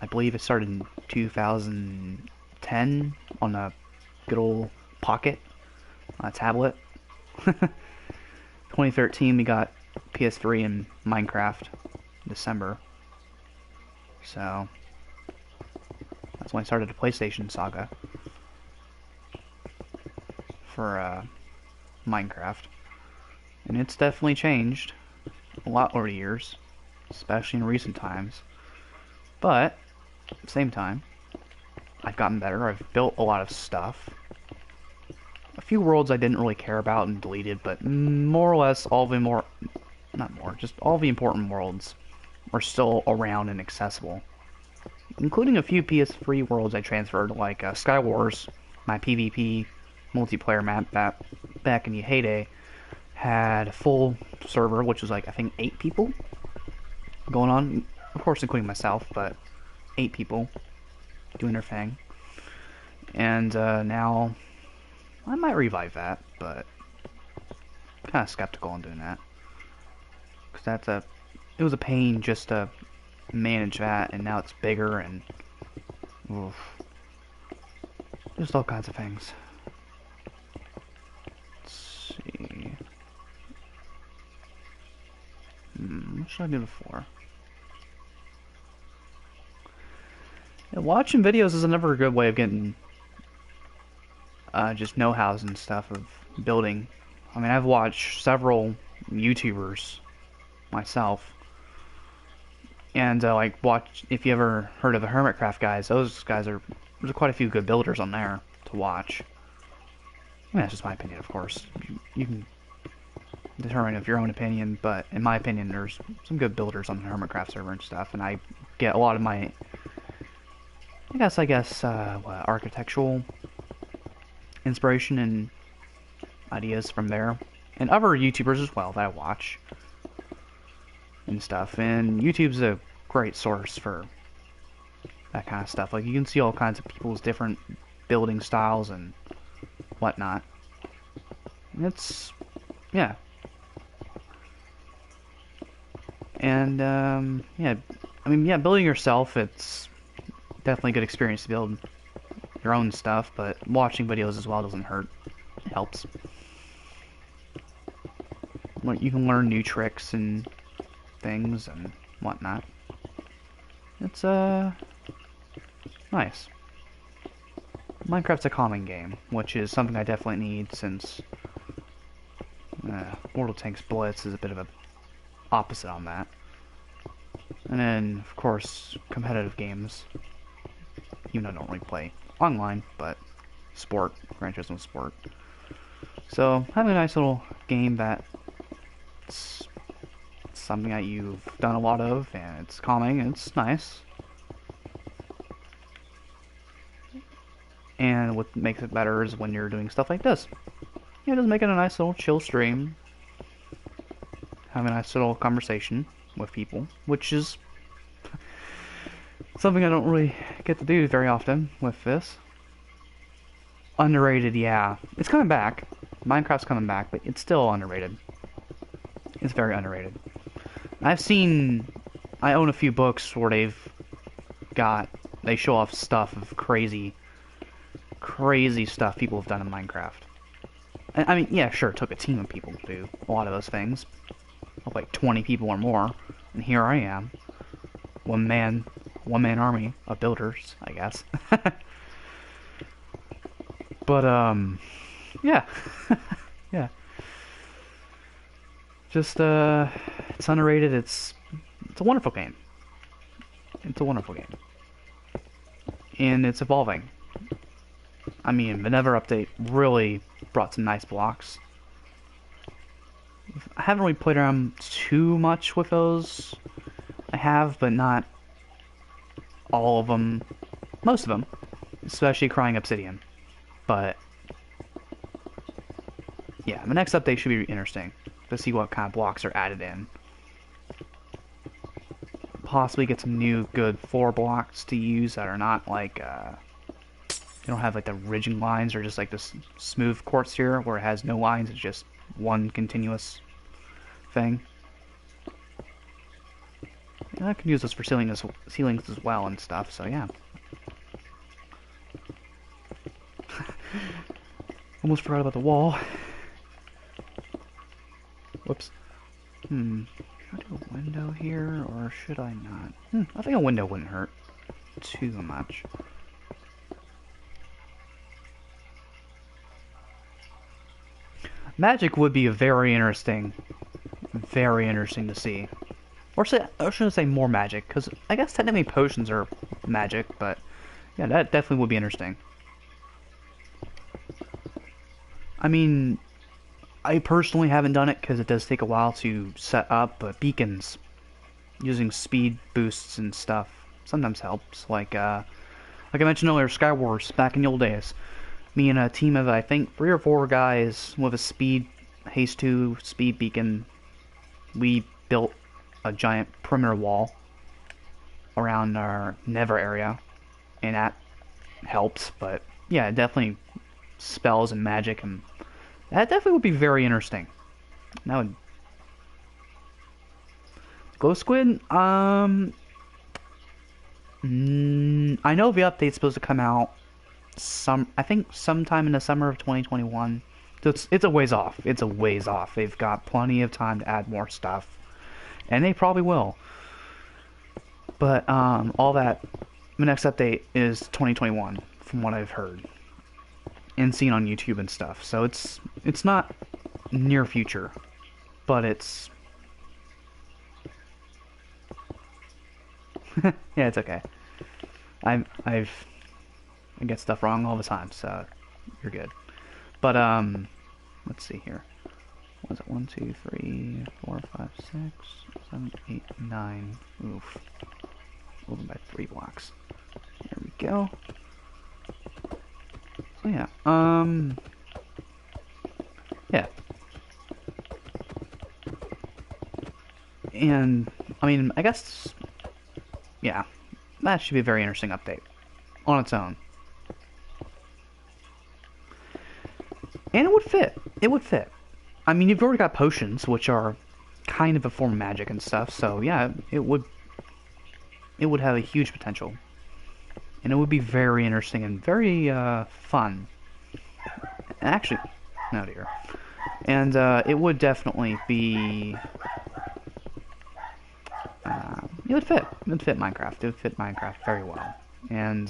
I believe it started in 2010 on a good old Pocket tablet. 2013 we got PS3 and Minecraft in December. So that's when I started the PlayStation saga for Minecraft. And it's definitely changed a lot over the years, especially in recent times. But at the same time, I've gotten better. I've built a lot of stuff. A few worlds I didn't really care about and deleted, but more or less all the just all the important worlds are still around and accessible. Including a few PS3 worlds I transferred, like Sky Wars, my PvP multiplayer map that back in the heyday had a full server, which was like, I think 8 people going on. Of course, including myself, but 8 people doing their thing. And now I might revive that, but I'm kind of skeptical on doing that. Because it was a pain just to manage that, and now it's bigger and oof, just all kinds of things. Let's see. What should I do before? Yeah, watching videos is another good way of getting just know-hows and stuff of building. I mean, I've watched several YouTubers myself, and like if you ever heard of the Hermitcraft guys, there's quite a few good builders on there to watch. I mean, that's just my opinion, of course. You can determine of your own opinion, but in my opinion, there's some good builders on the Hermitcraft server and stuff, and I get a lot of my, I guess, architectural inspiration and ideas from there, and other YouTubers as well that I watch and stuff. And YouTube's a great source for that kind of stuff. Like, you can see all kinds of people's different building styles and whatnot. It's, yeah. And yeah, I mean, yeah, building yourself, it's definitely a good experience to build your own stuff, but watching videos as well doesn't hurt. It helps. You can learn new tricks and things and whatnot. It's nice. Minecraft's a calming game, which is something I definitely need, since World of Tanks Blitz is a bit of a opposite on that. And then, of course, competitive games. Even though I don't really play online, but sport, Gran Turismo Sport. So having a nice little game that's something that you've done a lot of, and it's calming, and it's nice. And what makes it better is when you're doing stuff like this. Yeah, just making a nice little chill stream, having a nice little conversation with people, which is something I don't really get to do very often with this. Underrated, yeah. It's coming back. Minecraft's coming back, but it's still underrated. It's very underrated. I own a few books where they show off stuff of crazy stuff people have done in Minecraft. I mean, yeah, sure, it took a team of people to do a lot of those things. Like 20 people or more. And here I am. One man army of builders, I guess. But, yeah. Yeah. Just, it's underrated. It's a wonderful game. It's a wonderful game. And it's evolving. I mean, the Never update really brought some nice blocks. I haven't really played around too much with those. I have, but not all of them. Most of them. Especially Crying Obsidian. But yeah, the next update should be interesting to see what kind of blocks are added in. Possibly get some new good floor blocks to use that are not like they don't have like the ridging lines, or just like this smooth quartz here where it has no lines, it's just one continuous thing. And I can use those for ceilings as well and stuff, so yeah. Almost forgot about the wall. Whoops. Should I do a window here, or should I not? I think a window wouldn't hurt too much. Magic would be very interesting to see. Or should I say more magic, because I guess technically potions are magic, but yeah, that definitely would be interesting. I mean, I personally haven't done it because it does take a while to set up, but beacons, using speed boosts and stuff, sometimes helps. Like I mentioned earlier, Skywars, back in the old days. Me and a team of, I think, 3 or 4 guys with a speed, haste 2 speed beacon, we built a giant perimeter wall around our Never area, and that helps. But yeah, definitely spells and magic, and that definitely would be very interesting. That would Glow Squid. I know the update's supposed to come out I think sometime in the summer of 2021. So it's a ways off. It's a ways off. They've got plenty of time to add more stuff, and they probably will. But all that, the next update is 2021, from what I've heard and seen on YouTube and stuff. So it's not near future, but it's yeah, it's okay. I get stuff wrong all the time, so you're good. But let's see here. What is it? 1, 2, 3, 4, 5, 6, 7, 8, 9. Oof. Over by 3 blocks. There we go. So yeah. Yeah. And I mean, I guess, yeah, that should be a very interesting update on its own. And it would fit. It would fit. I mean, you've already got potions, which are kind of a form of magic and stuff, so yeah, it would have a huge potential. And it would be very interesting and very fun. Actually, no dear. And it would definitely be... it would fit. It would fit Minecraft. It would fit Minecraft very well. And,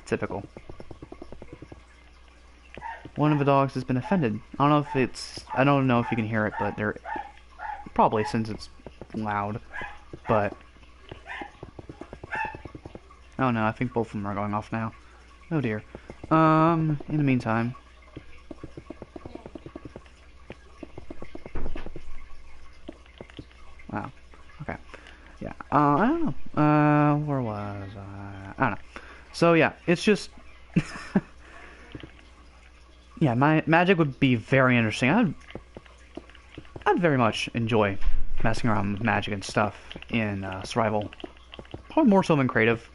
typical. One of the dogs has been offended. I don't know if you can hear it, but they're... Probably, since it's loud. But... Oh no, I think both of them are going off now. Oh dear. In the meantime... Wow. Okay. Yeah. I don't know. Where was I? I don't know. So yeah, it's just... yeah, my magic would be very interesting. I'd very much enjoy messing around with magic and stuff in survival. Probably more so than creative.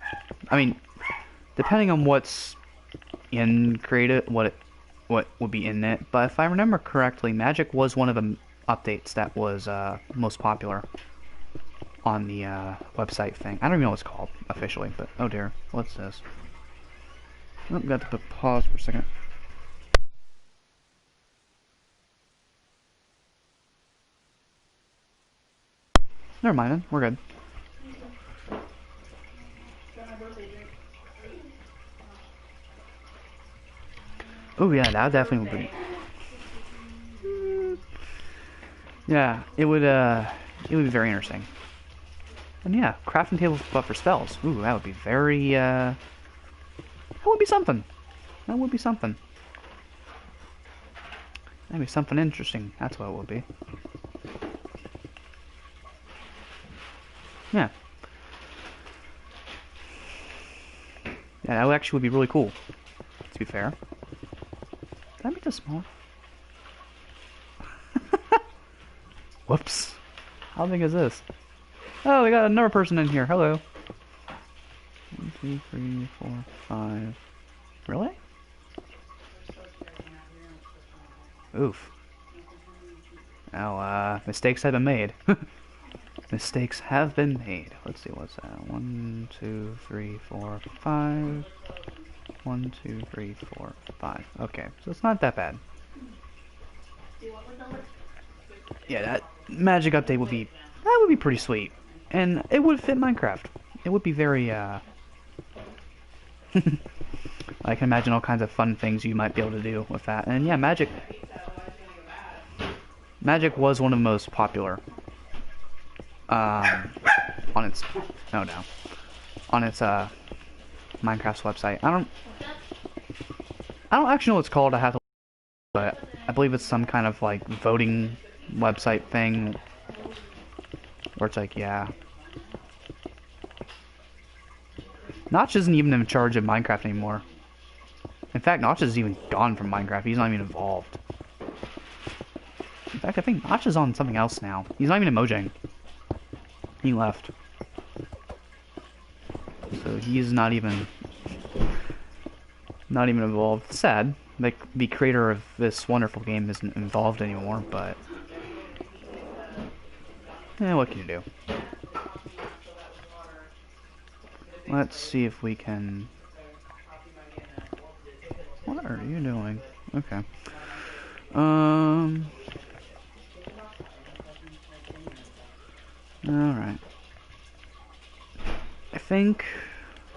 I mean, depending on what's in creative, what would be in it. But if I remember correctly, magic was one of the updates that was most popular on the website thing. I don't even know what it's called officially, but oh dear, what's this? Oh, got to put pause for a second. Never mind then, we're good. Oh yeah, that definitely would be. Yeah, it would be very interesting. And yeah, crafting tables but for spells. Ooh, that would be very that would be something. That would be something. That'd be something interesting. That's what it would be. Yeah. Yeah, that actually would be really cool, to be fair. Did I make this small? Whoops. How big is this? Oh, we got another person in here. Hello. 1, 2, 3, 4, 5. Really? Oof. Oh, mistakes have been made. Mistakes have been made. Let's see, what's that? 1, 2, 3, 4, 5. 1, 2, 3, 4, 5. Okay, so it's not that bad. Yeah, that magic update would be pretty sweet, and it would fit Minecraft. It would be very I can imagine all kinds of fun things you might be able to do with that. And yeah, Magic was one of the most popular on its on its Minecraft's website. I don't actually know what it's called. I have to, but I believe it's some kind of like voting website thing where it's like, yeah. Notch isn't even in charge of Minecraft anymore. In fact, Notch is even gone from Minecraft. He's not even involved. In fact, I think Notch is on something else now. He's not even in Mojang. He left. So he's not even involved. Sad. Like, the creator of this wonderful game isn't involved anymore, but what can you do? Let's see if we can... What are you doing? Okay. Alright. I think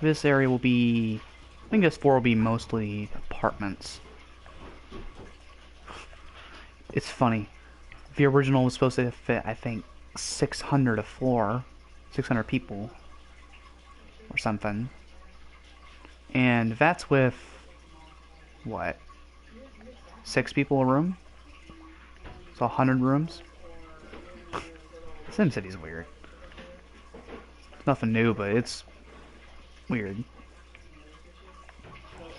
this area will be... I think this floor will be mostly apartments. It's funny. The original was supposed to fit, I think, 600 a floor. 600 people. Or something. And that's with... what? 6 people a room? So 100 rooms? Simcity's weird. It's nothing new, but it's weird.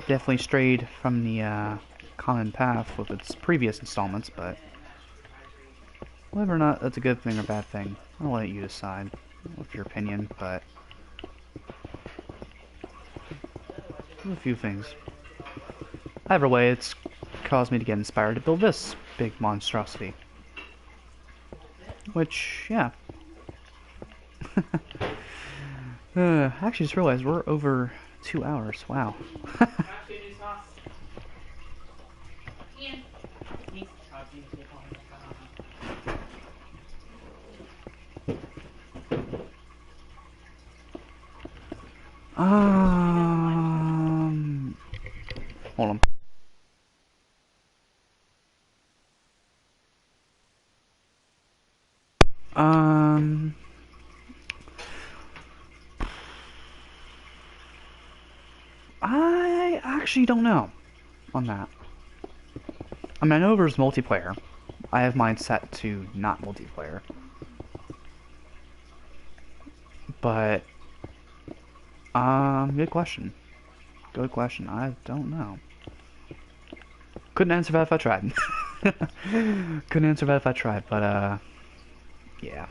Definitely strayed from the common path with its previous installments, but whether or not that's a good thing or bad thing, I'll let you decide with your opinion, but a few things. Either way, it's caused me to get inspired to build this big monstrosity. Which, yeah. Actually, just realized we're over 2 hours. Wow. Hold on. I actually don't know on that. I mean, I know there's multiplayer. I have mine set to not multiplayer. But, good question. Good question. I don't know. Couldn't answer that if I tried. Couldn't answer that if I tried, but, yeah.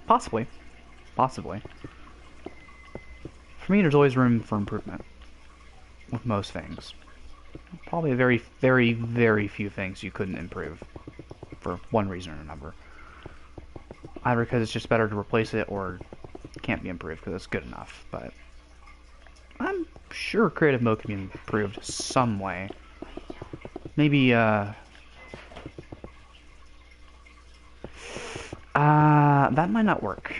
Possibly. Possibly. For me, there's always room for improvement. With most things. Probably very, very, very few things you couldn't improve. For one reason or another. Either because it's just better to replace it, or it can't be improved because it's good enough. But I'm sure creative mode can be improved some way. Maybe, that might not work.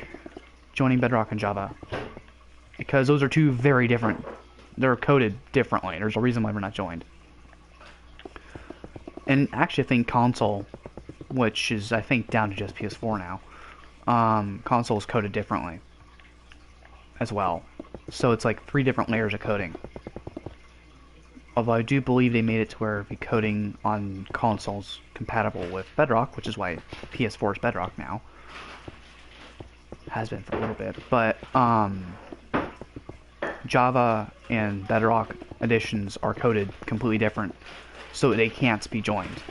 Joining Bedrock and Java. Because those are two very different... They're coded differently. There's a reason why we're not joined. And actually, I think console, which is, I think, down to just PS4 now, console is coded differently as well. So it's like 3 different layers of coding. Although I do believe they made it to where the coding on consoles compatible with Bedrock, which is why PS4 is Bedrock now. Has been for a little bit. But, Java and Bedrock editions are coded completely different, so they can't be joined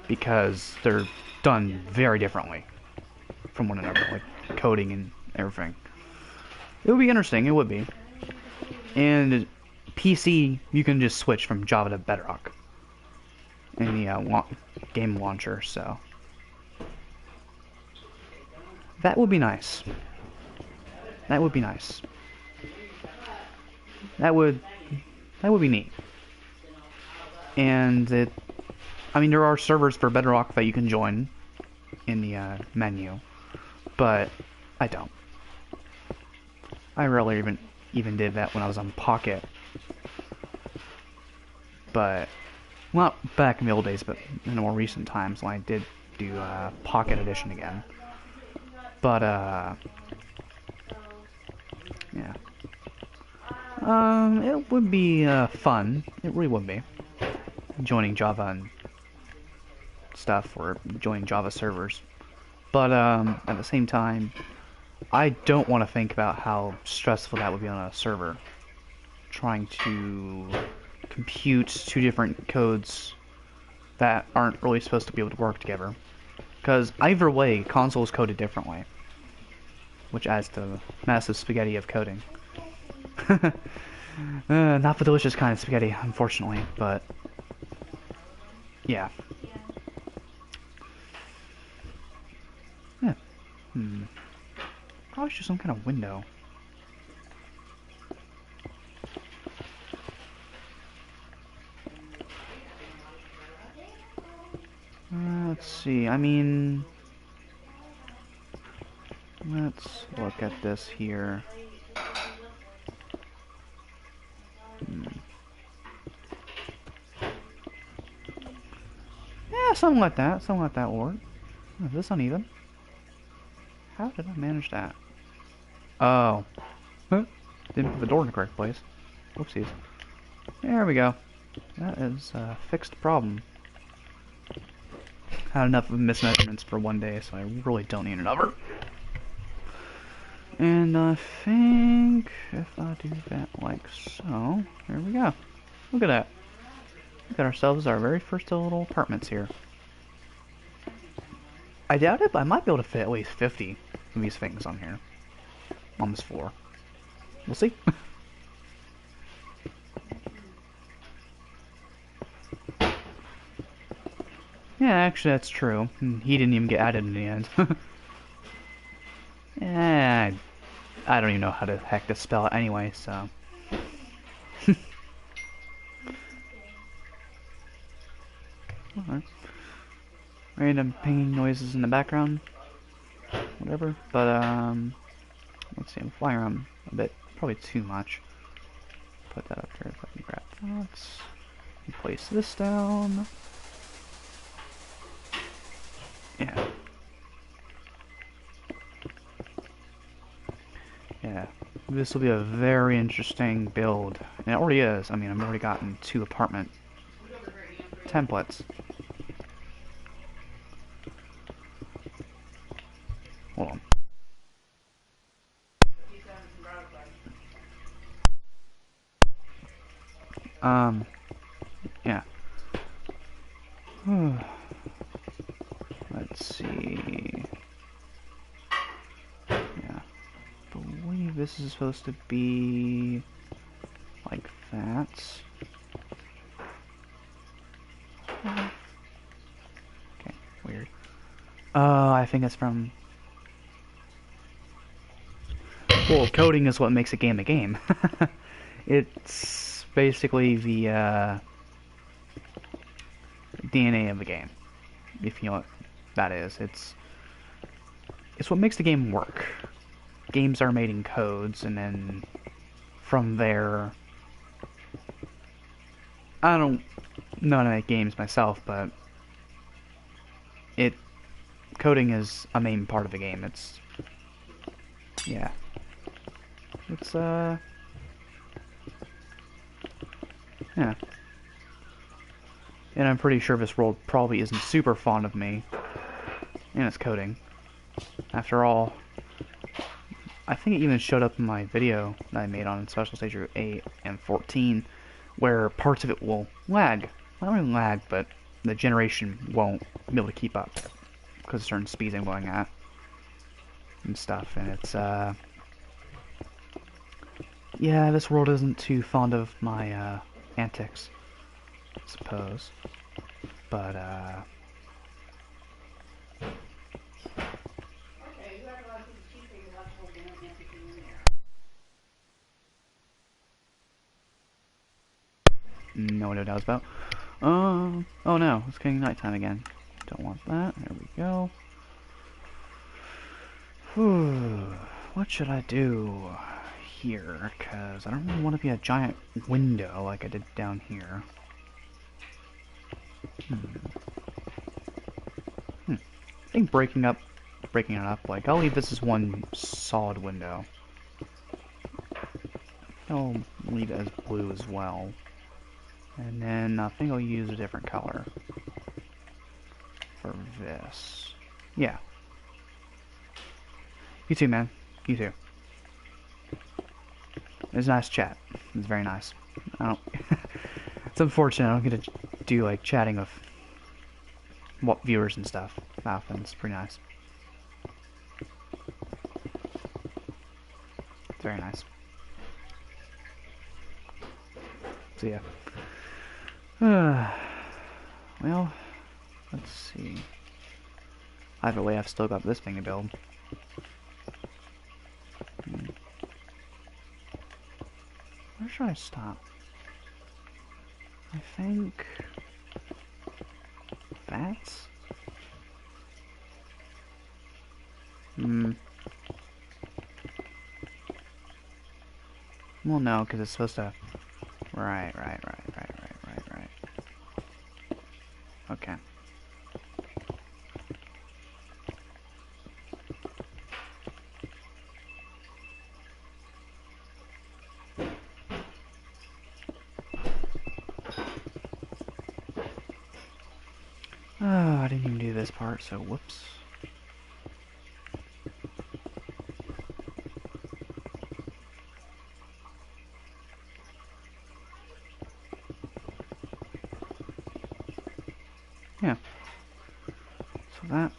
because they're done very differently from one another, like coding and everything. It would be interesting, it would be. And PC, you can just switch from Java to Bedrock in the game launcher, so that would be nice. That would be nice. That would That would be neat. And I mean, there are servers for Bedrock that you can join in the menu, but I don't. I rarely even did that when I was on Pocket. But, well, back in the old days, but in the more recent times when I did do Pocket Edition again. But, yeah. It would be fun. It really would be. Joining Java and stuff, or joining Java servers. But, at the same time, I don't want to think about how stressful that would be on a server. Trying to compute two different codes that aren't really supposed to be able to work together. Because either way, console is coded differently. Which adds to the massive spaghetti of coding. Not the delicious kind of spaghetti, unfortunately, but yeah. Yeah. Probably just some kind of window. Let's see, I mean... Let's look at this here. Yeah, something like that. Something like that will work. Is this uneven? How did I manage that? Oh. Didn't put the door in the correct place. Whoopsies. There we go. That is a fixed problem. Had enough of mismeasurements for one day, so I really don't need another. And I think if I do that like so, there we go. Look at that. We got ourselves our very first little apartments here. I doubt it, but I might be able to fit at least 50 of these things on here. On this floor. We'll see. Yeah, actually that's true. He didn't even get added in the end. Yeah, I don't even know how the heck to spell it anyway, so... Alright. Random pinging noises in the background. Whatever. But, let's see, I'm flying around a bit. Probably too much. Put that up there if I can grab that. Place this down. Yeah. Yeah. This will be a very interesting build. And it already is. I mean, I've already gotten 2 apartment templates. Hold on. Yeah. Let's see. Yeah. I believe this is supposed to be like that. Okay, weird. I think it's from... Well, coding is what makes a game a game. It's basically the DNA of the game, if you know what that is. It's what makes the game work. Games are made in codes, and then from there, I don't know how to make games myself, but coding is a main part of the game. It's, yeah. It's, yeah. And I'm pretty sure this world probably isn't super fond of me and its coding. After all, I think it even showed up in my video that I made on Special Stage Route 8 and 14, where parts of it will lag. Not really lag, but the generation won't be able to keep up because of certain speeds I'm going at and stuff. And it's, yeah, this world isn't too fond of my antics, I suppose. But, no idea what that was about. Oh no, it's getting nighttime again. Don't want that. There we go. Whew. What should I do here? Because I don't really want to be a giant window like I did down here. I think breaking it up, like, I'll leave this as one solid window. I'll leave it as blue as well. And then I think I'll use a different color for this. Yeah. You too, man. You too. It was a nice chat. It was very nice. I don't it's unfortunate I don't get to do, like, chatting with viewers and stuff often. It's pretty nice. It's very nice. So yeah. Well, let's see. Either way, I've still got this thing to build. Where should I stop? I think that's. Well, no, because it's supposed to. Right. Okay. Oh, I didn't even do this part, so whoops. Yeah. So that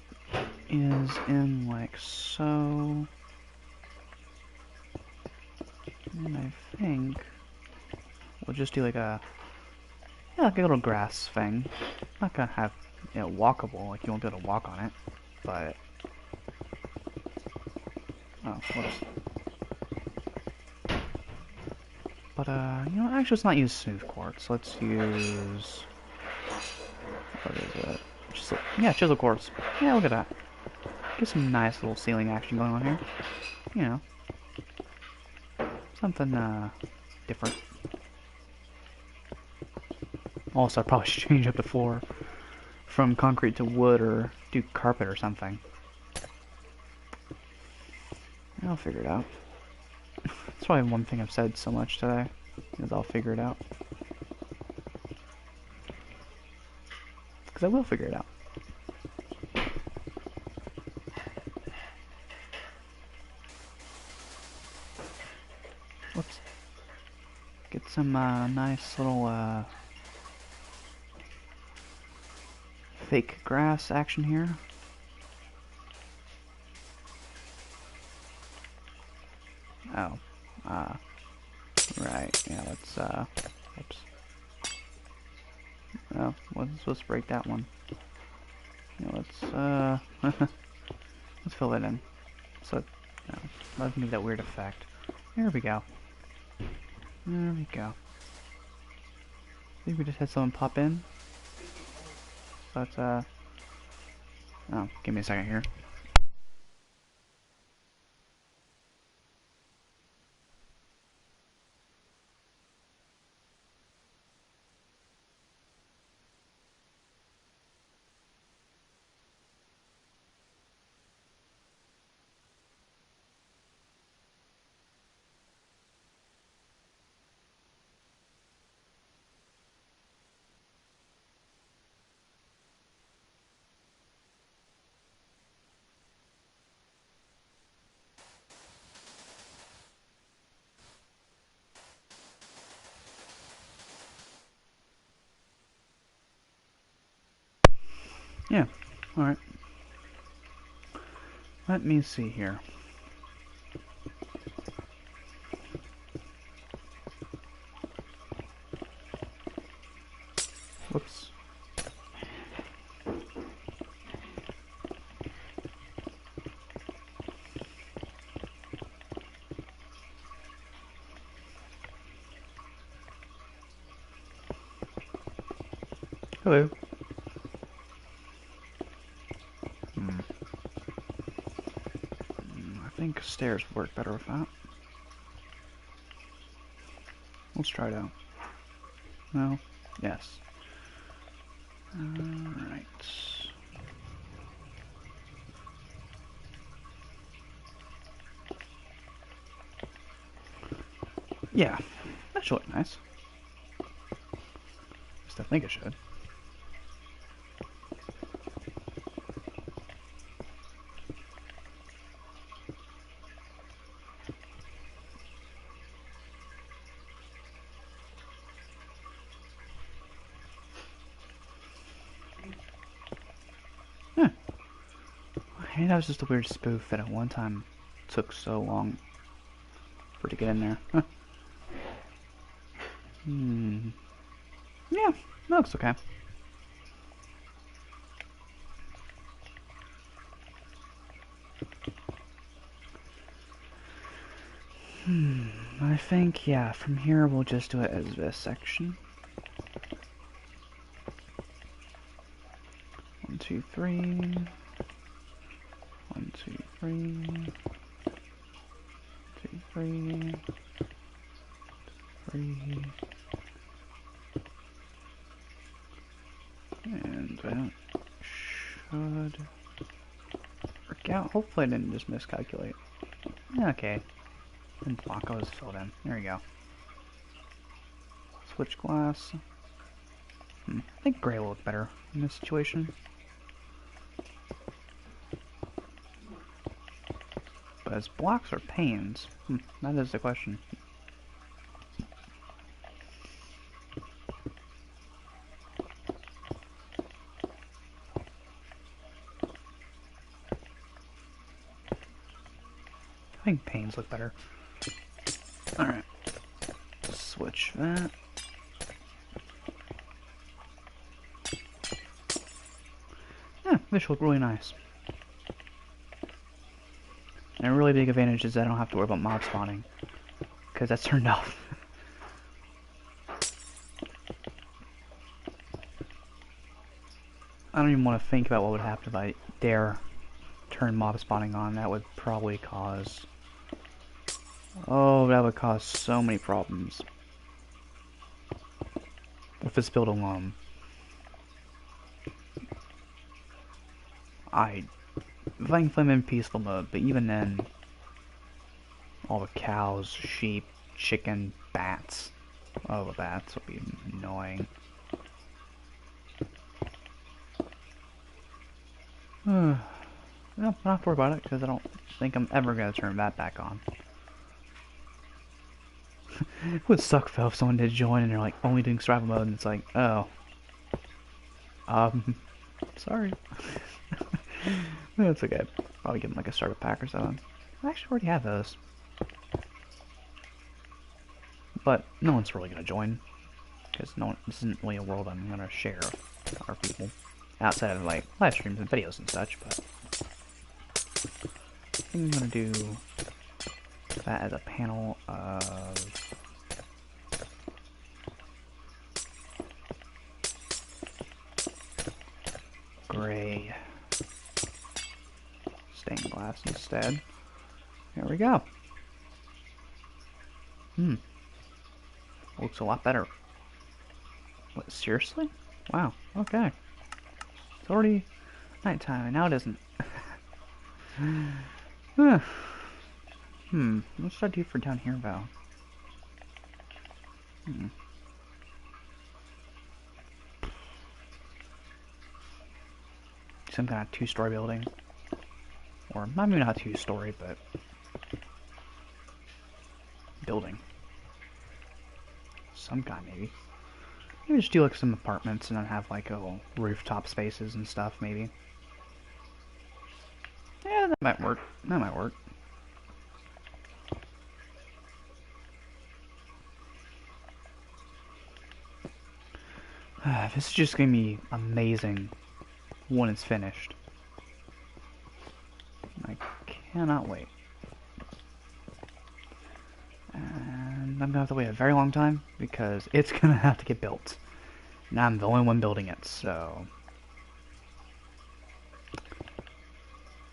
is in like so. And I think we'll just do like a like a little grass thing. Not gonna have walkable, like you won't be able to walk on it, but whoops. But actually let's not use smooth quartz. Let's use what is it? Chisel quartz. Yeah, look at that. Get some nice little ceiling action going on here. You know, something different. Also, I probably should change up the floor from concrete to wood or do carpet or something. I'll figure it out. That's probably one thing I've said so much today, is I'll figure it out. Because I will figure it out. Whoops. Get some nice little fake grass action here. Oh. Right. Yeah, let's oops. Oh, wasn't supposed to break that one. Yeah, let's let's fill it in. So doesn't give that weird effect. There we go. There we go. I think we just had someone pop in. So let's oh, give me a second here. Yeah, alright. Let me see here. Whoops. Hello. Hmm. I think stairs work better with that. Let's try it out. No? Yes. Alright. Yeah, that should look nice. At least I think it should. Huh. Hey, that was just a weird spoof that at one time took so long for it to get in there. Huh. Yeah, that looks okay. I think, yeah, from here we'll just do it as this section. 1, 2, 3. 1, 2, 3. 2, 3. 3. And that should work out. Hopefully I didn't just miscalculate. Okay. And block was filled in. There we go. Switch glass. I think gray will look better in this situation. But as blocks or panes? That is the question. I think panes look better. Alright. Switch that. Yeah, this should look really nice. And a really big advantage is that I don't have to worry about mob spawning, because that's turned off. I don't even want to think about what would happen if I dare turn mob spawning on. That would probably cause... Oh, that would cause so many problems. With this build alone. Thankfully I'm in peaceful mode, but even then, all the cows, sheep, chicken, bats. Oh, the bats will be annoying. No, not have to worry about it, because I don't think I'm ever going to turn that back on. It would suck though if someone did join and they're like only doing survival mode and it's like, oh. Sorry. That's okay. Probably give them like a starter pack or something. I actually already have those. But no one's really going to join. Because this isn't really a world I'm going to share with our people. Outside of like live streams and videos and such, but I think I'm going to do that as a panel of gray stained glass instead. There we go. Looks a lot better. What, seriously? Wow, okay. It's already nighttime, and now it isn't. What should I do for down here, though? Some kind of two-story building. Or, maybe not two-story, but... building. Some kind, maybe. Maybe just do, like, some apartments and then have, like, little rooftop spaces and stuff, maybe. Yeah, that might work. That might work. This is just going to be amazing when it's finished. I cannot wait. And I'm going to have to wait a very long time because it's going to have to get built. Now I'm the only one building it, so...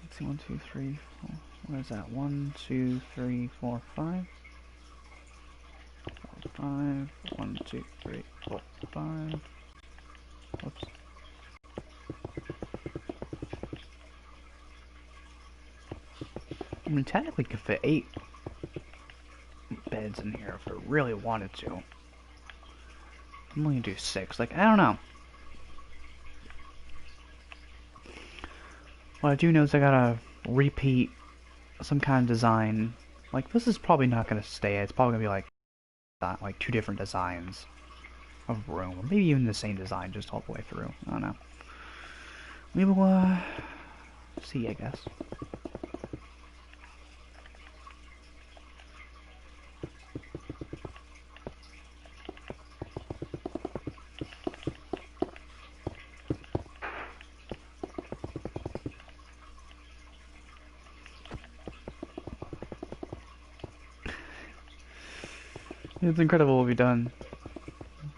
Let's see, 1, 2, 3, 4... What is that? 1, 2, 3, 4, 5? 5... 1, 2, 3, 4, 5... Whoops. I mean, technically could fit 8 beds in here if I really wanted to. I'm only gonna do 6. Like, I don't know. What I do know is I gotta repeat some kind of design. Like, this is probably not gonna stay. It's probably gonna be like 2 different designs of room. Or maybe even the same design, just all the way through. I don't know. We will, see, I guess. It's incredible what we've done.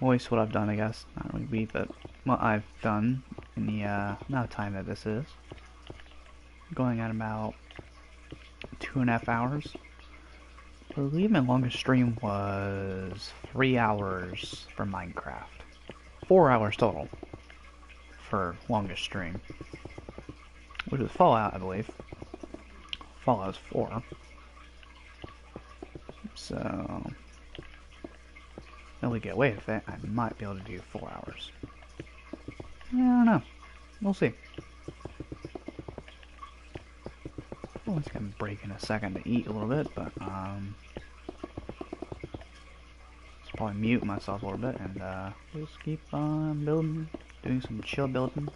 At least what I've done, I guess. Not really we, but what I've done in the amount of time that this is. Going at about 2.5 hours. I believe my longest stream was 3 hours for Minecraft. 4 hours total for longest stream. Which is Fallout, I believe. Fallout's 4. So... if we get away with it, I might be able to do 4 hours. I don't know. We'll see. Well, it's gonna break in a second to eat a little bit, but just probably mute myself a little bit and just keep on building, doing some chill building,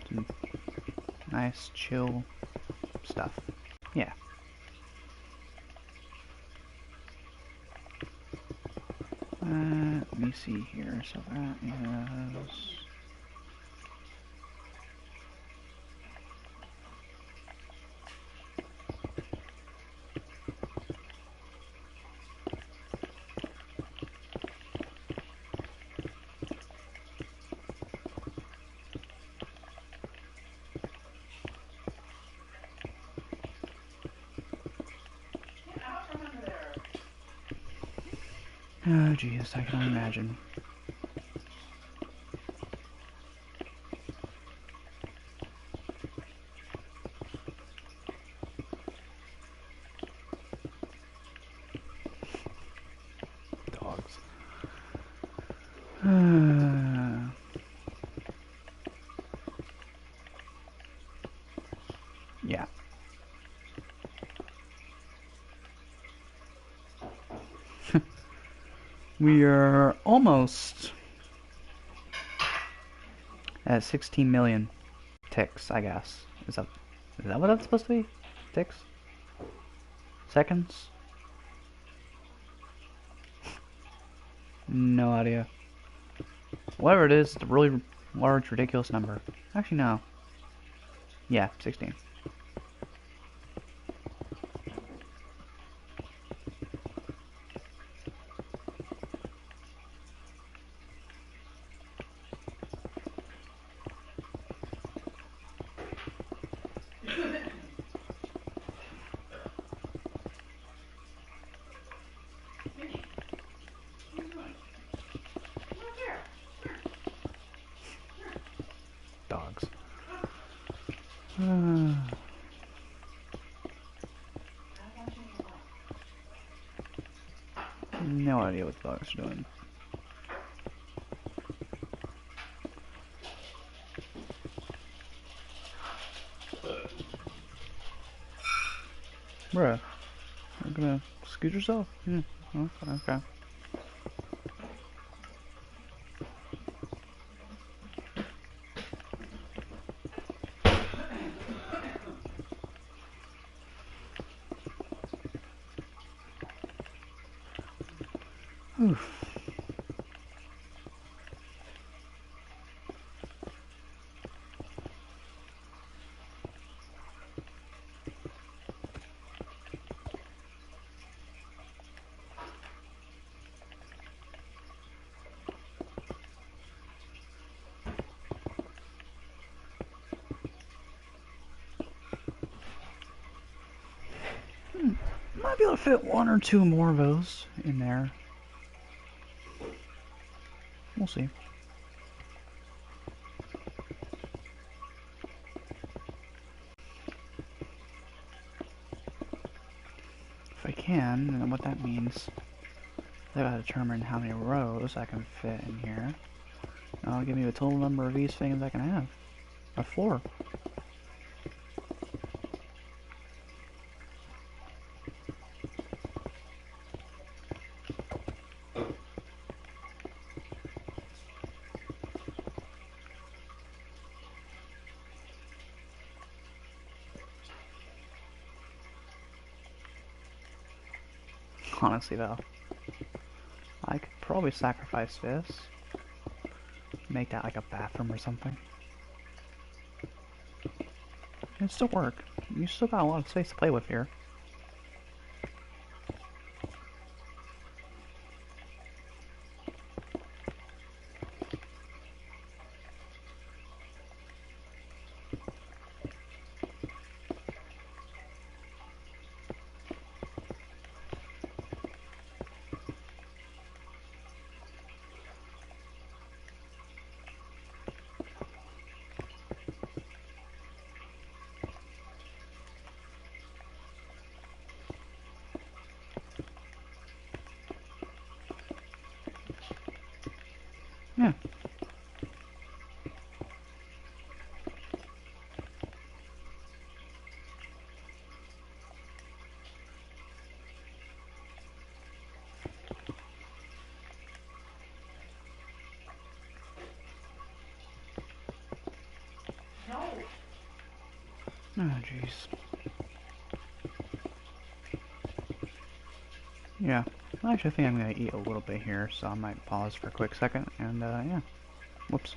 some nice chill stuff. Yeah. Let me see here. So that is. Oh, jeez, I can only imagine. Dogs. Yeah. We are almost at 16 million ticks, I guess. Is that what that's supposed to be? Ticks? Seconds? No idea. Whatever it is, it's a really large, ridiculous number. Actually, no. Yeah, 16. Dogs. No idea what the dogs are doing. Bruh, you're gonna scoot yourself? Yeah, okay. Oof. Might be able to fit one or two more of those in there. We'll see. If I can, then what that means, I gotta determine how many rows I can fit in here. That'll give me the total number of these things I can have. A floor. Honestly though, I could probably sacrifice this. Make that like a bathroom or something. It'd still work. You still got a lot of space to play with here. Yeah. Oh, jeez. Yeah. I actually think I'm gonna eat a little bit here, so I might pause for a quick second, and, yeah. Whoops.